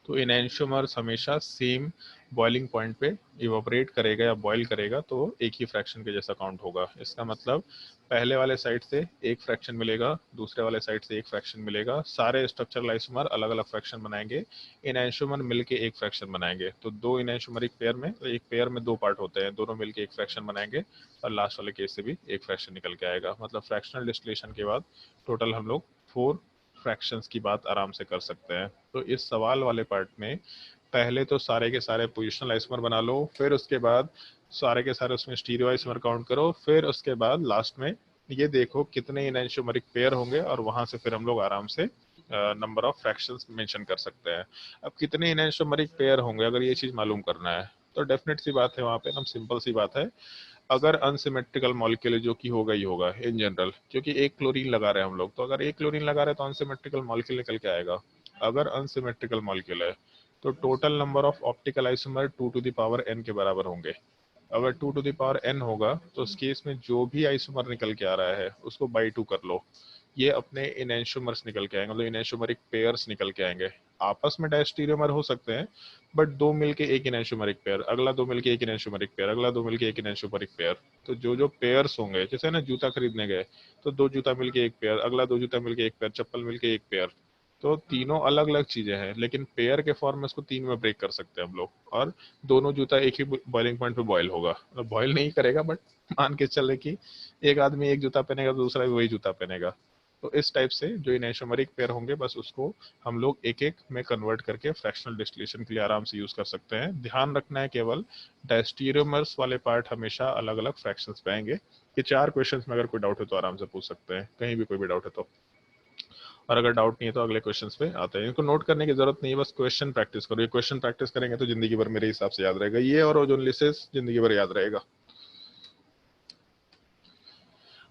Speaker 1: तो इनैंशोमर्स हमेशा सेम बॉइलिंग पॉइंट पे इवोपरेट करेगा या बॉईल करेगा, तो एक ही फ्रैक्शन के जैसा काउंट होगा। इसका मतलब पहले वाले साइड से एक फ्रैक्शन मिलेगा, दूसरे वाले साइड से एक फ्रैक्शन मिलेगा, सारे स्ट्रक्चरल आइसोमर अलग अलग फ्रैक्शन बनाएंगे, इनैंशोमर मिलके एक फ्रैक्शन बनाएंगे। तो 2 इनैंशोमरिक पेयर में, एक पेयर में 2 पार्ट होते हैं, दोनों मिलके एक फ्रैक्शन बनाएंगे, और लास्ट वाले केस से भी एक फ्रैक्शन निकल के आएगा। मतलब फ्रैक्शनल डिस्टिलेशन के बाद टोटल हम लोग 4 फ्रैक्शंस की बात आराम से कर सकते हैं। तो इस सवाल वाले पार्ट में पहले तो सारे के सारे पोजिशनल आइसोमर बना लो, फिर उसके बाद सारे के सारे उसमें स्टीरियो आइसोमर काउंट करो, फिर उसके बाद लास्ट में ये देखो कितने इनैंशोमरिक पेयर होंगे, और वहां से फिर हम लोग आराम से नंबर ऑफ फ्रैक्शंस मेंशन कर सकते हैं। अब कितने इनैंशोमरिक पेयर होंगे अगर ये चीज मालूम करना है तो डेफिनेट सी बात है, वहाँ पे एकदम सिंपल सी बात है, अगर अनसिमेट्रिकल मॉलिक्यूल जो कि होगा ही होगा इन जनरल, क्योंकि एक क्लोरीन लगा रहे हैं हम लोग, तो अगर एक क्लोरीन लगा रहे हैं तो अनसिमेट्रिकल मॉलिक्यूल निकल के आएगा। अगर अनसिमेट्रिकल मॉलिक्यूल है तो total number of optical isomer 2 to the power n के बराबर होंगे। अगर 2 टू द पावर n होगा तो उस केस में जो भी आइसोमर निकल के आ रहा है उसको बाई 2 कर लो, ये अपने इनैंशोमर्स निकल के आएंगे, मतलब इनैंशोमरिक पेयर्स निकल के आएंगे। आपस में डायस्टीरियोमर हो सकते हैं, बट 2 मिलके एक इनैंशोमरिक पेयर, अगला 2 मिलके एक इनैंशोमरिक पेयर, अगला 2 मिलके एक इनैंशोमरिक पेयर। तो जो जो पेयर्स होंगे, जैसे ना जूता खरीदने गए तो 2 जूता मिलके एक पेयर, अगला 2 जूता मिलके एक पेयर, चप्पल मिलके एक पेयर, तो तीनों अलग अलग चीजें हैं, लेकिन पेयर के फॉर्म में इसको 3 में ब्रेक कर सकते हैं हम लोग। और दोनों जूता एक ही बॉइलिंग पॉइंट पे बॉयल होगा, मतलब बॉयल नहीं करेगा, बट मान के चले कि एक आदमी एक जूता पहनेगा तो दूसरा भी वही जूता पहनेगा। तो इस टाइप से जो इनैंशोमरिक पेयर होंगे बस उसको हम लोग एक एक में कन्वर्ट करके फ्रैक्शनल डिस्टिलेशन के लिए आराम से यूज कर सकते हैं। ध्यान रखना है केवल डायस्टीरियोमर्स वाले पार्ट हमेशा अलग अलग फ्रैक्शंस पे आएंगे। ये 4 क्वेश्चंस में अगर कोई डाउट है तो आराम से पूछ सकते हैं, कहीं भी कोई भी डाउट है तो। और अगर डाउट नहीं है तो अगले क्वेश्चंस पे आते हैं। इनको नोट करने की जरूरत नहीं है, बस क्वेश्चन प्रैक्टिस करो। ये क्वेश्चन प्रैक्टिस करेंगे तो जिंदगी भर मेरे हिसाब से याद रहेगा, ये और ओजोनलिसिस जिंदगी भर याद रहेगा।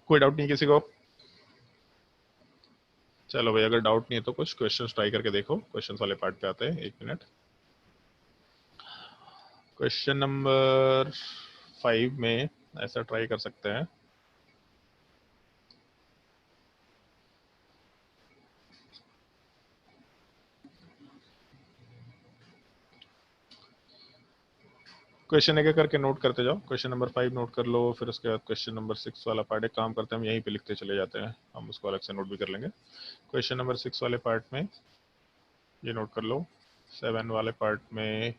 Speaker 1: कोई डाउट नहीं किसी को? चलो भाई, अगर डाउट नहीं है तो कुछ क्वेश्चंस ट्राई करके देखो। क्वेश्चंस वाले पार्ट पे आते हैं, 1 मिनट। क्वेश्चन नंबर 5 में ऐसा ट्राई कर सकते हैं, क्वेश्चन एक एक करके नोट करते जाओ। क्वेश्चन नंबर 5 नोट कर लो, फिर उसके बाद क्वेश्चन नंबर 6 वाला पार्ट एक काम करते हैं, हम यहीं पे लिखते चले जाते हैं, हम उसको अलग से नोट भी कर लेंगे। क्वेश्चन नंबर 6 वाले पार्ट में ये नोट कर लो। 7 वाले पार्ट में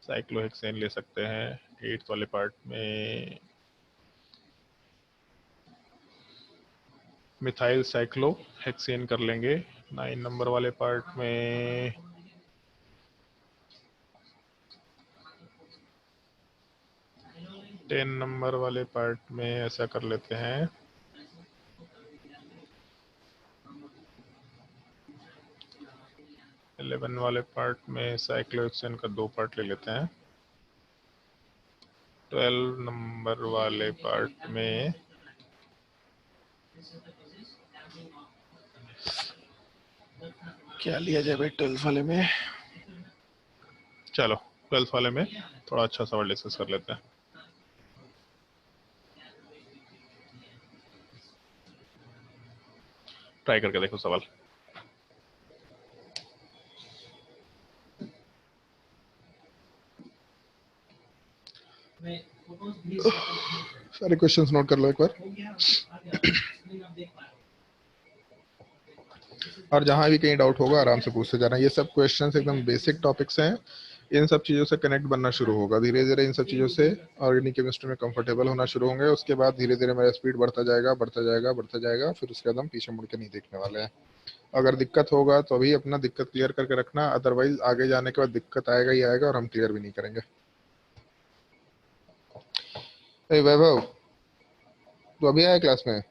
Speaker 1: साइक्लोहेक्सेन ले सकते हैं। 8 वाले पार्ट में मिथाइल साइक्लोहेक्सेन कर लेंगे। 9 नंबर वाले पार्ट में टेन नंबर वाले पार्ट में ऐसा कर लेते हैं। 11 वाले पार्ट में साइक्लोहेक्सेन का 2 पार्ट ले लेते हैं। 12 नंबर वाले पार्ट में क्या लिया जाए भाई 12 वाले में? चलो 12th वाले में थोड़ा अच्छा सवाल डिस्कस कर लेते हैं। ट्राई करके देखो सवाल। सारे क्वेश्चंस नोट कर लो एक बार, और जहां भी कहीं डाउट होगा आराम से पूछते जाना। ये सब क्वेश्चंस एकदम बेसिक टॉपिक्स हैं, इन सब चीज़ों से कनेक्ट बनना शुरू होगा धीरे धीरे। इन सब चीज़ों से ऑर्गेनिक केमिस्ट्री में कंफर्टेबल होना शुरू होंगे, उसके बाद धीरे धीरे मेरा स्पीड बढ़ता जाएगा बढ़ता जाएगा बढ़ता जाएगा, फिर उसके बाद हम पीछे मुड़ के नहीं देखने वाले हैं। अगर दिक्कत होगा तो अभी अपना दिक्कत क्लियर करके रखना, अदरवाइज आगे जाने के बाद दिक्कत आएगा ही आएगा और हम क्लियर भी नहीं करेंगे। वैभव, तो अभी आया क्लास में?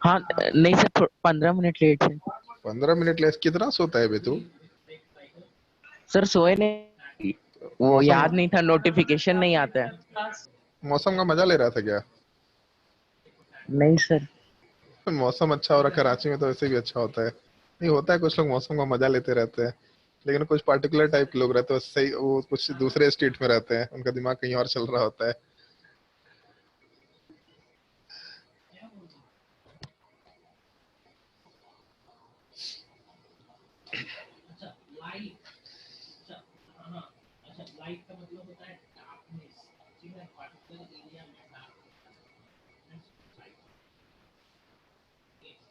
Speaker 8: हाँ नहीं सर, 15 मिनट लेट है।
Speaker 1: 15 मिनट लेस? कितना सोता है बे तू?
Speaker 8: सर सोए नहीं, वो याद नहीं था, नोटिफिकेशन नहीं आता है।
Speaker 1: मौसम का मजा ले रहा था क्या?
Speaker 8: नहीं सर।
Speaker 1: मौसम अच्छा हो रखा है रांची में तो वैसे भी अच्छा होता है। नहीं होता है, कुछ लोग मौसम का मजा लेते रहते हैं, लेकिन कुछ पर्टिकुलर टाइप के लोग रहते हैं सही, वो कुछ दूसरे स्टेट में रहते हैं, उनका दिमाग कहीं और चल रहा होता है।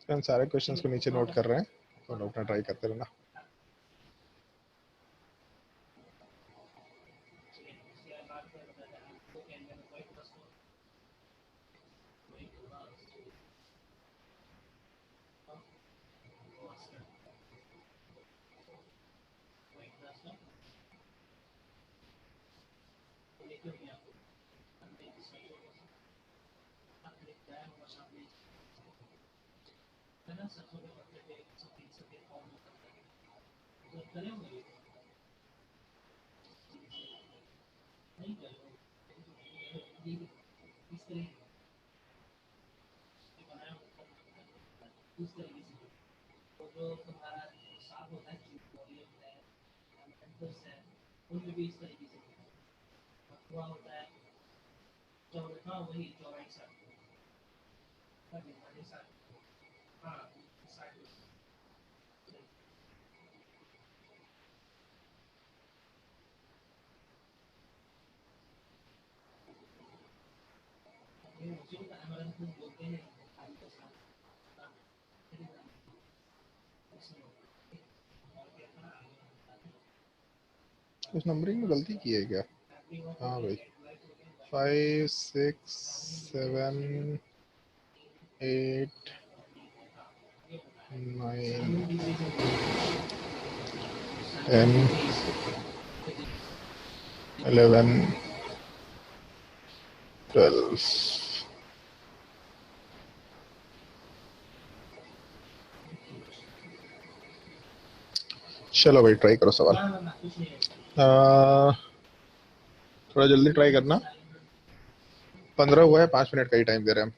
Speaker 1: हम सारे क्वेश्चंस को नीचे नोट कर रहे हैं, तो नोट ट्राई करते रहना। कुछ नंबरिंग में गलती की है क्या? हाँ भाई, 5 6 7 8 9 10 11 12। चलो भाई ट्राई करो सवाल। थोड़ा जल्दी ट्राई करना, 15 हुआ है, 5 मिनट का ही टाइम दे रहे हैं हम।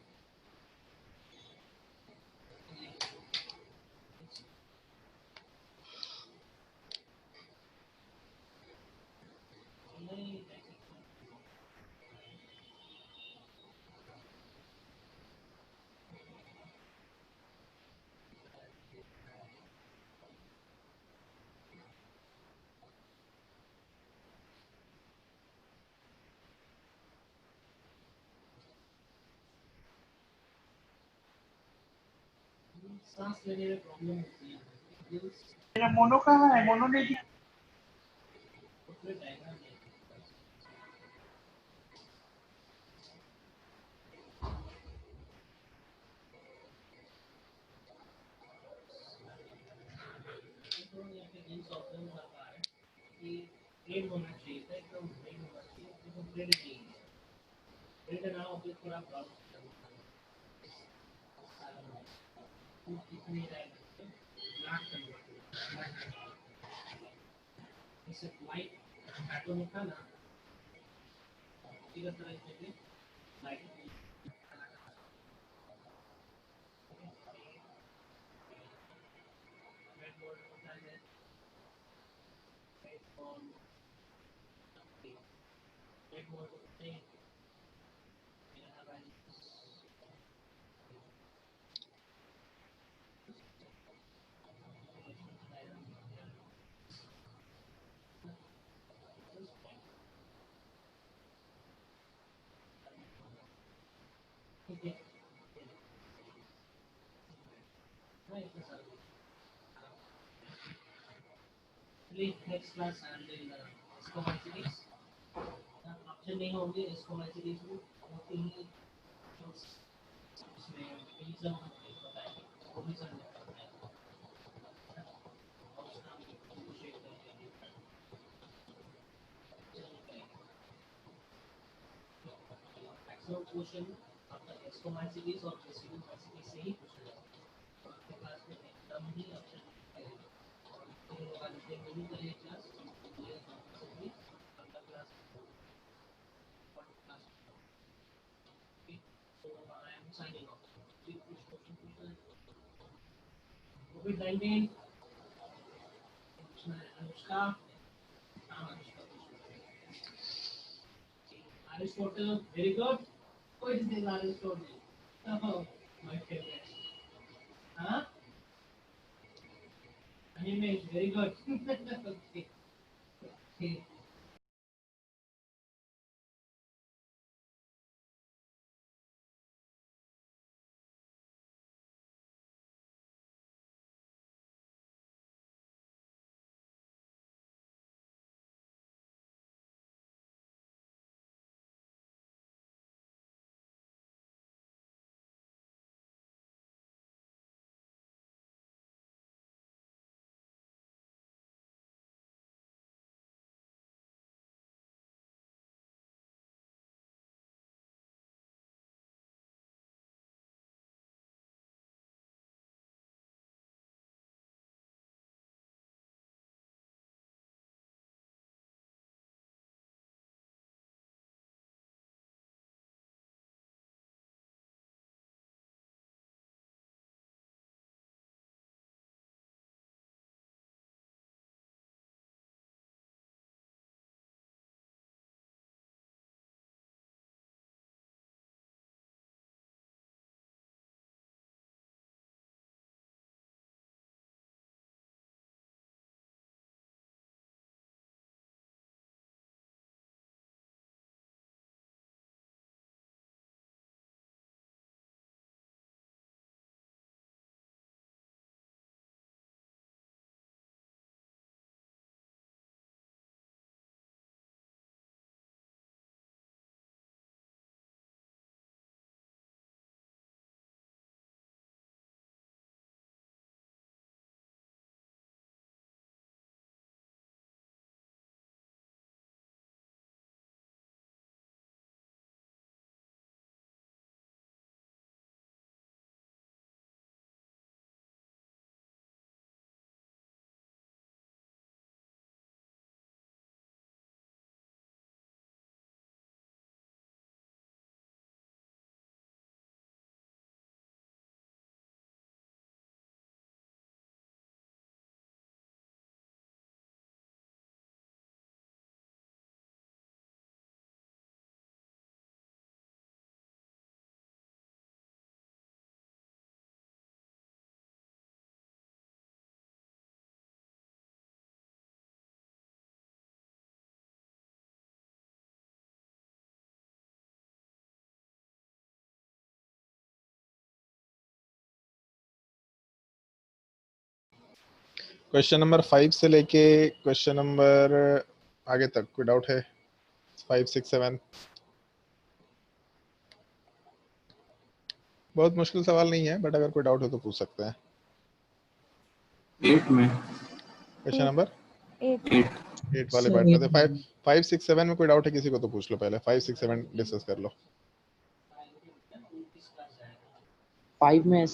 Speaker 5: मेरा मोनो कहाँ है? मोनो नहीं दिया।
Speaker 1: क्वेश्चन नंबर 5 से लेके क्वेश्चन नंबर आगे तक कोई डाउट है? 5, 6, 7 बहुत मुश्किल सवाल नहीं है, बट अगर कोई डाउट हो तो पूछ सकते हैं।
Speaker 9: 8 में
Speaker 1: क्वेश्चन नंबर 8 वाले
Speaker 9: Sir,
Speaker 1: पार्ट में से 5, 6, 7 में कोई डाउट है किसी को तो पूछ लो पहले। 5, 6, 7 डिस्कस कर लो।
Speaker 8: 5 में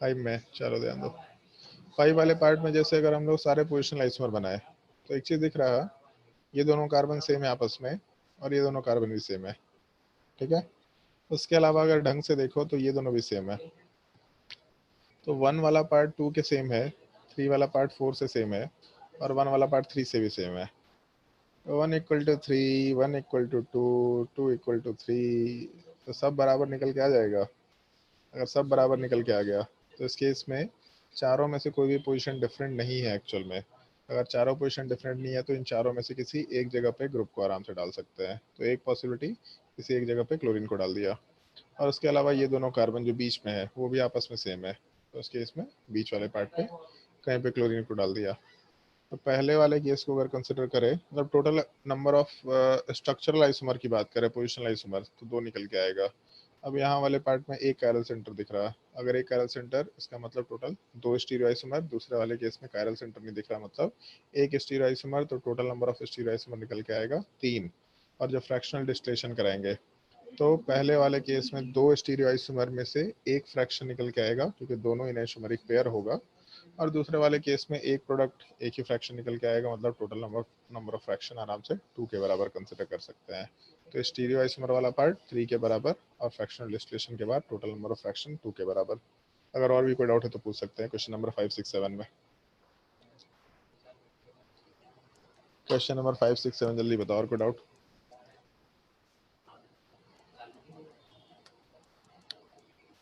Speaker 1: 5 में चलो ध्यान दो। 5 वाले पार्ट में जैसे अगर हम लोग सारे पोजिशनल आइसोमर बनाए तो एक चीज दिख रहा है, ये दोनों कार्बन सेम है आपस में और ये दोनों कार्बन भी सेम है, ठीक है। उसके अलावा अगर ढंग से देखो तो ये दोनों भी सेम है। तो 1 वाला पार्ट 2 के सेम है, 3 वाला पार्ट 4 से सेम है, और 1 वाला पार्ट 3 से भी सेम है। 1 equal to 3, 1 equal to 2, 2 equal to 3, तो सब बराबर निकल के आ जाएगा। अगर सब बराबर निकल के आ गया तो इस केस में चारों में से कोई भी पोजीशन डिफरेंट नहीं है एक्चुअल में। अगर चारों पोजीशन डिफरेंट नहीं है तो इन चारों में से किसी एक जगह पे ग्रुप को आराम से डाल सकते हैं। तो एक पॉसिबिलिटी किसी एक जगह पे क्लोरीन को डाल दिया, और उसके अलावा ये दोनों कार्बन जो बीच में है वो भी आपस में सेम है, तो उस केस में बीच वाले पार्ट पे कहीं पे क्लोरीन को डाल दिया। तो पहले वाले केस को अगर कंसिडर करें, मतलब total number of structural isomer की बात करें, पोजिशनल आइसोमर, तो 2 निकल के आएगा। अब यहाँ वाले पार्ट में एक कायरल सेंटर दिख रहा है। अगर एक कायरल सेंटर, इसका मतलब टोटल 2 स्टीरियो आइसोमर। दूसरे वाले केस में कायरल सेंटर नहीं दिख रहा, मतलब एक स्टीरियो आइसोमर, तो total number of stereo isomer निकल के आएगा 3। और जब फ्रैक्शनल डिस्टिलेशन कराएंगे तो पहले वाले केस में 2 स्टीरियो आइसोमर में से एक फ्रैक्शन निकल के आएगा क्योंकि दोनों इनैशोमरिक पेयर होगा, और दूसरे वाले केस में एक प्रोडक्ट एक ही फ्रैक्शन निकल के आएगा, मतलब टोटल नंबर ऑफ फ्रैक्शन आराम से 2 के बराबर कंसिडर कर सकते हैं। तो स्टीरियो आइसोमर वाला पार्ट 3 के बराबर और फ्रैक्शनल डिस्टिलेशन के बाद टोटल नंबर ऑफ फ्रैक्शन 2 के बराबर। अगर और भी कोई डाउट है तो पूछ सकते हैं क्वेश्चन नंबर 5, 6, 7 में। क्वेश्चन नंबर 5, 6, 7 जल्दी बताओ, और कोई डाउट?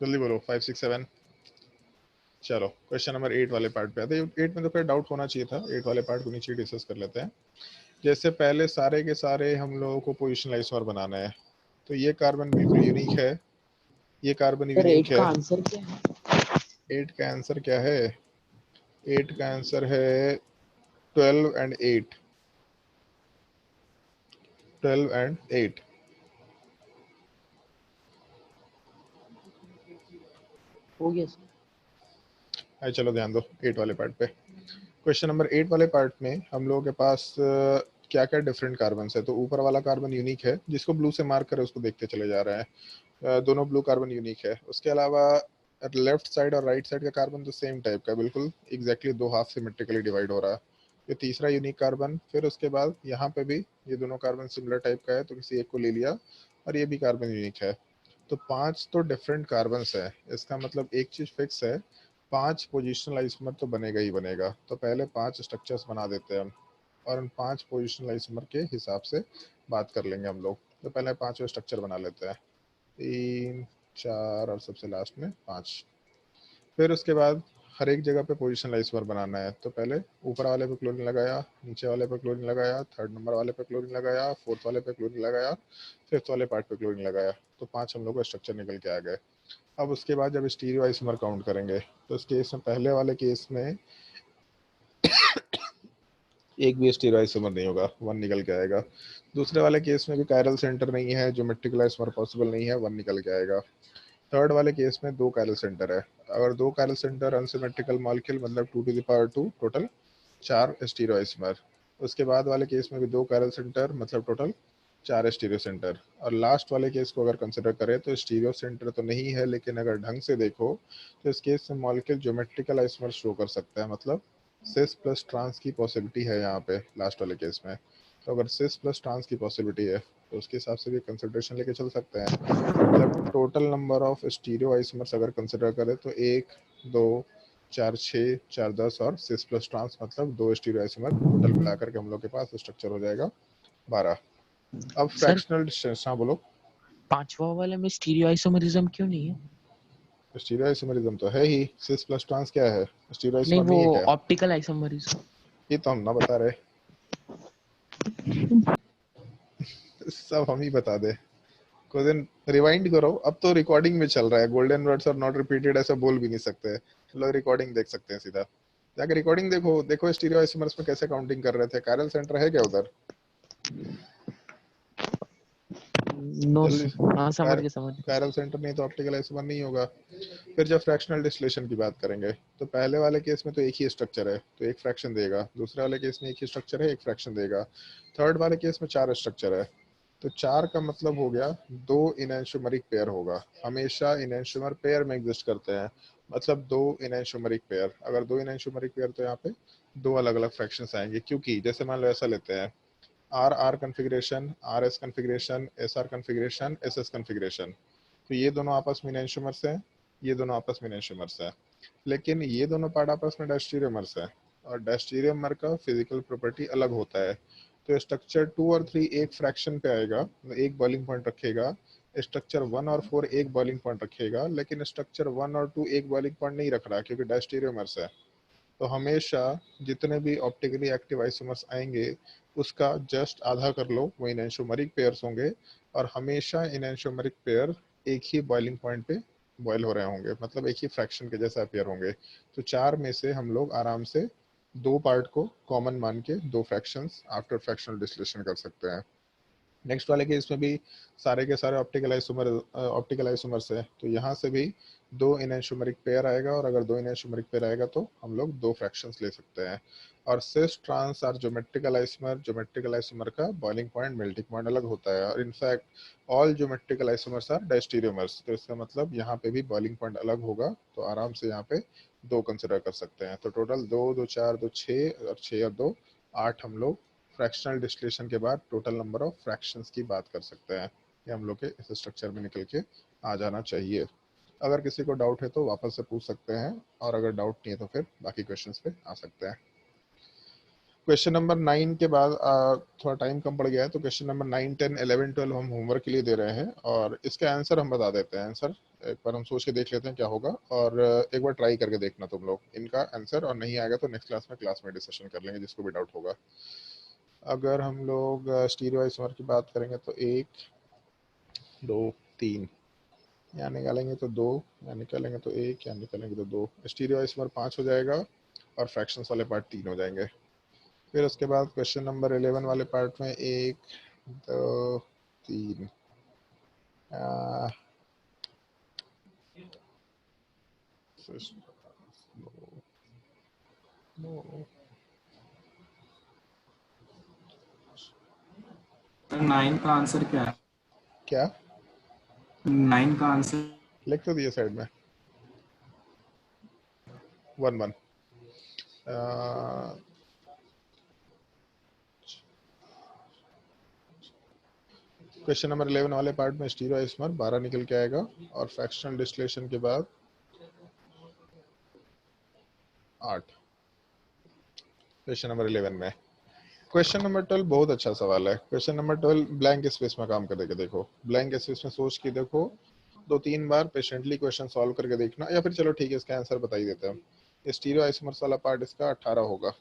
Speaker 1: जल्दी बोलो 5, 6, 7। चलो क्वेश्चन नंबर 8 वाले पार्ट पे आते हैं। 8 में तो फिर डाउट होना चाहिए था, 8 वाले पार्ट को नीचे डिस्कस कर लेते हैं। जैसे पहले सारे के सारे हम लोगों को पोजिशनल आइसोमर बनाना है, तो ये कार्बन बिल्कुल यूनिक है, ये कार्बन यूनिक है।
Speaker 8: 8 का आंसर क्या है?
Speaker 1: 8 का आंसर क्या है? 8 का आंसर है 12 एंड 8। 12 एंड 8।
Speaker 8: हो गया सर।
Speaker 1: चलो ध्यान दो 8 वाले पार्ट पे। क्वेश्चन नंबर 8 वाले पार्ट में हम लोगों के पास क्या क्या डिफरेंट कार्बन है। तो ऊपर वाला कार्बन यूनिक है, जिसको ब्लू से मार्क करे उसको देखते चले जा रहे हैं। दोनों ब्लू कार्बन यूनिक है। उसके अलावा लेफ्ट साइड और राइट साइड का कार्बन तो सेम टाइप का, बिल्कुल एग्जैक्टली 2 हाफ सिमेट्रिकली डिवाइड हो रहा है। ये तीसरा यूनिक कार्बन। फिर उसके बाद यहाँ पे भी ये दोनों कार्बन सिमिलर टाइप का है, तो किसी एक को ले लिया, और ये भी कार्बन यूनिक है। तो 5 तो डिफरेंट कार्बन्स है। इसका मतलब एक चीज फिक्स है, 5 पोजिशनल आइसोमर तो बनेगा ही बनेगा। तो पहले 5 स्ट्रक्चर्स बना देते हैं हम, और उन 5 पोजिशनल आइसोमर के हिसाब से बात कर लेंगे हम लोग। तो पहले 5 स्ट्रक्चर बना लेते हैं, 3, 4 और सबसे लास्ट में 5। फिर उसके बाद हर एक जगह पे पोजिशनल आइसोमर बनाना है। तो पहले ऊपर वाले पे क्लोरीन लगाया, नीचे वाले पे क्लोरीन लगाया, थर्ड नंबर वाले पे क्लोरीन लगाया, फोर्थ वाले पे क्लोरीन लगाया, फिफ्थ वाले पार्ट पे क्लोरीन लगाया। तो 5 हम लोग को स्ट्रक्चर निकल के आ गए। अब उसके बाद जब स्टीरियो आइसोमर काउंट करेंगे तो इस केस में, पहले वाले केस में एक भी स्टीरियो आइसोमर नहीं होगा, 1 निकल के आएगा। दूसरे वाले केस में भी कायरल सेंटर नहीं है, ज्योमेट्रिकल आइसोमर पॉसिबल नहीं है, 1 निकल के आएगा। थर्ड वाले केस में 2 कायरल सेंटर है। अगर 2 कायरल सेंटर अनसिमेट्रिकल मॉलिक्यूल, मतलब 2 to the power 2, total 4 stereo isomer. उसके बाद वाले केस में भी 2 कायरल सेंटर, मतलब टोटल 4 स्टीरियो सेंटर। और लास्ट वाले केस को अगर कंसिडर करें तो स्टीरियो सेंटर तो नहीं है, लेकिन अगर ढंग से देखो तो इस केस में मॉलिक्यूल ज्योमेट्रिकल आइसोमर शो कर सकता है, मतलब सिस प्लस ट्रांस की पॉसिबिलिटी है यहाँ पे लास्ट वाले केस में। तो अगर सिस प्लस ट्रांस की पॉसिबिलिटी है तो उसके हिसाब से भी कंसिडरेशन लेके चल सकते हैं। मतलब total number of stereo isomers अगर कंसिडर करें तो 1, 2, 4, 6, 4, 10 और सिस प्लस ट्रांस, मतलब 2 स्टीरियो आइसोमर टोटल मिलाकर के हम लोग के पास स्ट्रक्चर हो जाएगा 12। अब फ्रैक्शनल डिस्टेंस, हाँ बोलो।
Speaker 8: 5वां वाले में स्टीरियो आइसोमरिज्म क्यों नहीं है?
Speaker 1: स्टीरियो आइसोमरिज्म तो है ही, सिस प्लस ट्रांस क्या है? स्टीरियो
Speaker 8: नहीं,
Speaker 1: आइसोमर नहीं है
Speaker 8: वो
Speaker 1: क्या?
Speaker 8: Optical isomerism.
Speaker 1: ये तो हम ना बता रहे, सब हम ही बता दे। कोई दिन रिवाइंड करो, अब तो रिकॉर्डिंग में चल रहा है। गोल्डन वर्ड्स और नॉट रिपीटेड ऐसा बोल भी नहीं सकते लोग, रिकॉर्डिंग देख सकते हैं सीधा जाके। रिकॉर्डिंग देखो, देखो स्टीरियो आइसोमर्स में कैसे काउंटिंग कर रहे थे। कायरल सेंटर है क्या उधर?
Speaker 8: नो
Speaker 1: जल्दी।
Speaker 8: हाँ, समझ गए।
Speaker 1: कायरल सेंटर नहीं तो ऑप्टिकल आइसोमर नहीं होगा। फिर जब फ्रैक्शनल डिस्टिलेशन की बात करेंगे तो पहले वाले केस में तो एक ही स्ट्रक्चर है, तो एक फ्रैक्शन देगा। दूसरे वाले केस में एक ही स्ट्रक्चर है, एक फ्रैक्शन देगा। थर्ड वाले केस में 4 स्ट्रक्चर है, तो 4 का मतलब हो गया 2 इनैंशोमरिक पेयर होगा। हमेशा इनैंशोमर पेयर में एग्जिस्ट करते हैं, मतलब 2 इनैंशोमरिक पेयर। अगर 2 इनैंशोमरिक पेयर तो यहाँ पे 2 अलग अलग फ्रैक्शंस आएंगे, क्योंकि जैसे मान लो ऐसा लेते हैं, R configuration, R S configuration, S R configuration, S S configuration. तो ये दोनों आपस में इनैंशोमर्स हैं, ये दोनों आपस में इनैंशोमर्स हैं, लेकिन ये दोनों पार्ट आपस में डायस्टीरियोमर्स हैं। और डायस्टीरियमर का फिजिकल प्रॉपर्टी अलग होता है। तो स्ट्रक्चर 2 और 3 एक फ्रैक्शन पे आएगा, एक बॉइलिंग पॉइंट रखेगा। स्ट्रक्चर 1 और 4 एक बॉइलिंग पॉइंट रखेगा, लेकिन स्ट्रक्चर 1 और 2 एक बॉइलिंग पॉइंट नहीं रख रहा क्योंकि डायस्टीरियमर्स है। तो हमेशा जितने भी ऑप्टिकली एक्टिव आइसोमर्स आएंगे उसका जस्ट आधा कर लो, वो इनएंशियोमेरिक पेयर्स होंगे, और हमेशा इनएंशियोमेरिक पेयर एक ही बॉइलिंग पॉइंट पे बॉयल हो रहे होंगे, मतलब एक ही फ्रैक्शन के जैसा पेयर होंगे। तो 4 में से हम लोग आराम से 2 पार्ट को कॉमन मान के 2 फ्रैक्शंस आफ्टर फ्रैक्शनल डिस्टिलेशन कर सकते हैं। नेक्स्ट वाले केस में भी सारे के सारे ऑप्टिकल आइसोमर्स है, तो यहाँ से भी 2 इनएंशियोमेरिक पेयर आएगा, और अगर 2 इनएंशियोमेरिक पेयर आएगा तो हम लोग 2 फ्रैक्शंस ले सकते हैं। और cis trans or geometrical isomer का बॉइलिंग पॉइंट मेल्टिंग पॉइंट अलग होता है, और in fact all geometrical isomers are diastereomers. तो इसका मतलब यहाँ पे भी बॉइलिंग पॉइंट अलग होगा, तो आराम से यहाँ पे 2 कंसिडर कर सकते हैं। तो टोटल 2 2 4 2 6 और 6 और 2 8 हम लोग फ्रैक्शनल डिस्टिलेशन के बाद टोटल नंबर ऑफ फ्रैक्शंस की बात कर सकते हैं। ये हम लोग के इस स्ट्रक्चर में निकल के आ जाना चाहिए। अगर किसी को डाउट है तो वापस से पूछ सकते हैं, और अगर डाउट नहीं है तो फिर बाकी क्वेश्चंस पे आ सकते हैं। क्वेश्चन नंबर 9 के बाद थोड़ा टाइम कम पड़ गया है, तो क्वेश्चन नंबर 9 10 11 12 हम होमवर्क के लिए दे रहे हैं, और इसका आंसर हम बता देते हैं। आंसर एक बार हम सोच के देख लेते हैं क्या होगा, और एक बार ट्राई करके देखना तुम लोग इनका आंसर, और नहीं आएगा तो नेक्स्ट क्लास में डिस्कशन कर लेंगे जिसको भी डाउट होगा। अगर हम लोग स्टीरियो आइसोमर की बात करेंगे तो 1 2 3, यहाँ निकालेंगे तो 2, यहाँ निकालेंगे तो 1, यहाँ निकालेंगे तो 2, स्टीरियो आइसोमर 5 हो जाएगा, और फ्रैक्शंस वाले पार्ट 3 हो जाएंगे। फिर उसके बाद क्वेश्चन नंबर 11 वाले पार्ट में 1 2 3
Speaker 9: 9 का आंसर क्या है?
Speaker 1: क्या
Speaker 9: 9 का आंसर
Speaker 1: लिख तो दिए साइड में 1 1। क्वेश्चन नंबर 11 वाले पार्ट में स्टीरियो आइसोमर 12 निकल के आएगा, और फ्रैक्शनल डिस्टिलेशन के बाद 8 क्वेश्चन नंबर 11 में। क्वेश्चन नंबर 12 बहुत अच्छा सवाल है। क्वेश्चन नंबर 12 ब्लैंक स्पेस में काम करके देखो, ब्लैंक स्पेस में सोच के देखो, 2-3 बार पेशेंटली क्वेश्चन सॉल्व करके देखना, या फिर चलो ठीक है इसका आंसर बता ही देते हैं। स्टीरियो आइसोमर्स वाला पार्ट इसका 18 होगा,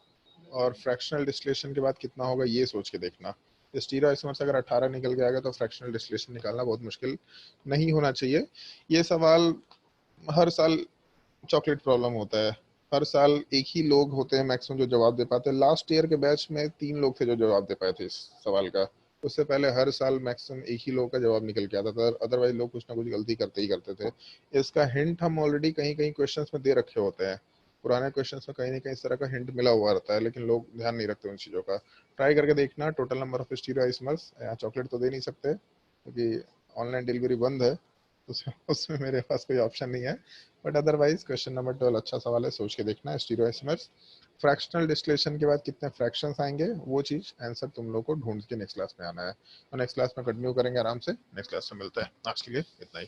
Speaker 1: और फ्रैक्शनल डिस्टिलेशन के बाद कितना होगा ये सोच के देखना। स्टीरियो आइसोमर्स अगर 18 निकल के आएगा तो फ्रैक्शनल डिस्टिलेशन निकालना बहुत मुश्किल नहीं होना चाहिए। ये सवाल हर साल चॉकलेट प्रॉब्लम होता है, हर साल एक ही लोग होते हैं मैक्सिमम जो जवाब दे पाते हैं। लास्ट ईयर के बैच में 3 लोग थे जो जवाब दे पाए थे इस सवाल का, उससे पहले हर साल मैक्सिमम एक ही लोग का जवाब निकल के आता था, अदरवाइज लोग कुछ ना कुछ गलती करते ही करते थे। इसका हिंट हम ऑलरेडी कहीं कहीं क्वेश्चंस में दे रखे होते हैं, पुराने क्वेश्चंस में कहीं ना कहीं इस तरह का हिंट मिला हुआ रहता है, लेकिन लोग ध्यान नहीं रखते उन चीज़ों का। ट्राई करके देखना। Total number of stereo isomers, यहाँ चॉकलेट तो दे नहीं सकते क्योंकि ऑनलाइन डिलीवरी बंद है, उसमें मेरे पास कोई ऑप्शन नहीं है, बट अदरवाइज क्वेश्चन नंबर 12 अच्छा सवाल है, सोच के देखना। स्टीरियो आइसोमर्स फ्रैक्शनल डिस्टिलेशन के बाद कितने फ्रैक्शंस आएंगे वो चीज़ आंसर तुम लोग को ढूंढ के नेक्स्ट क्लास में आना है, तो नेक्स्ट क्लास में कंटिन्यू करेंगे आराम से। नेक्स्ट क्लास में मिलता है, आज के लिए इतना ही।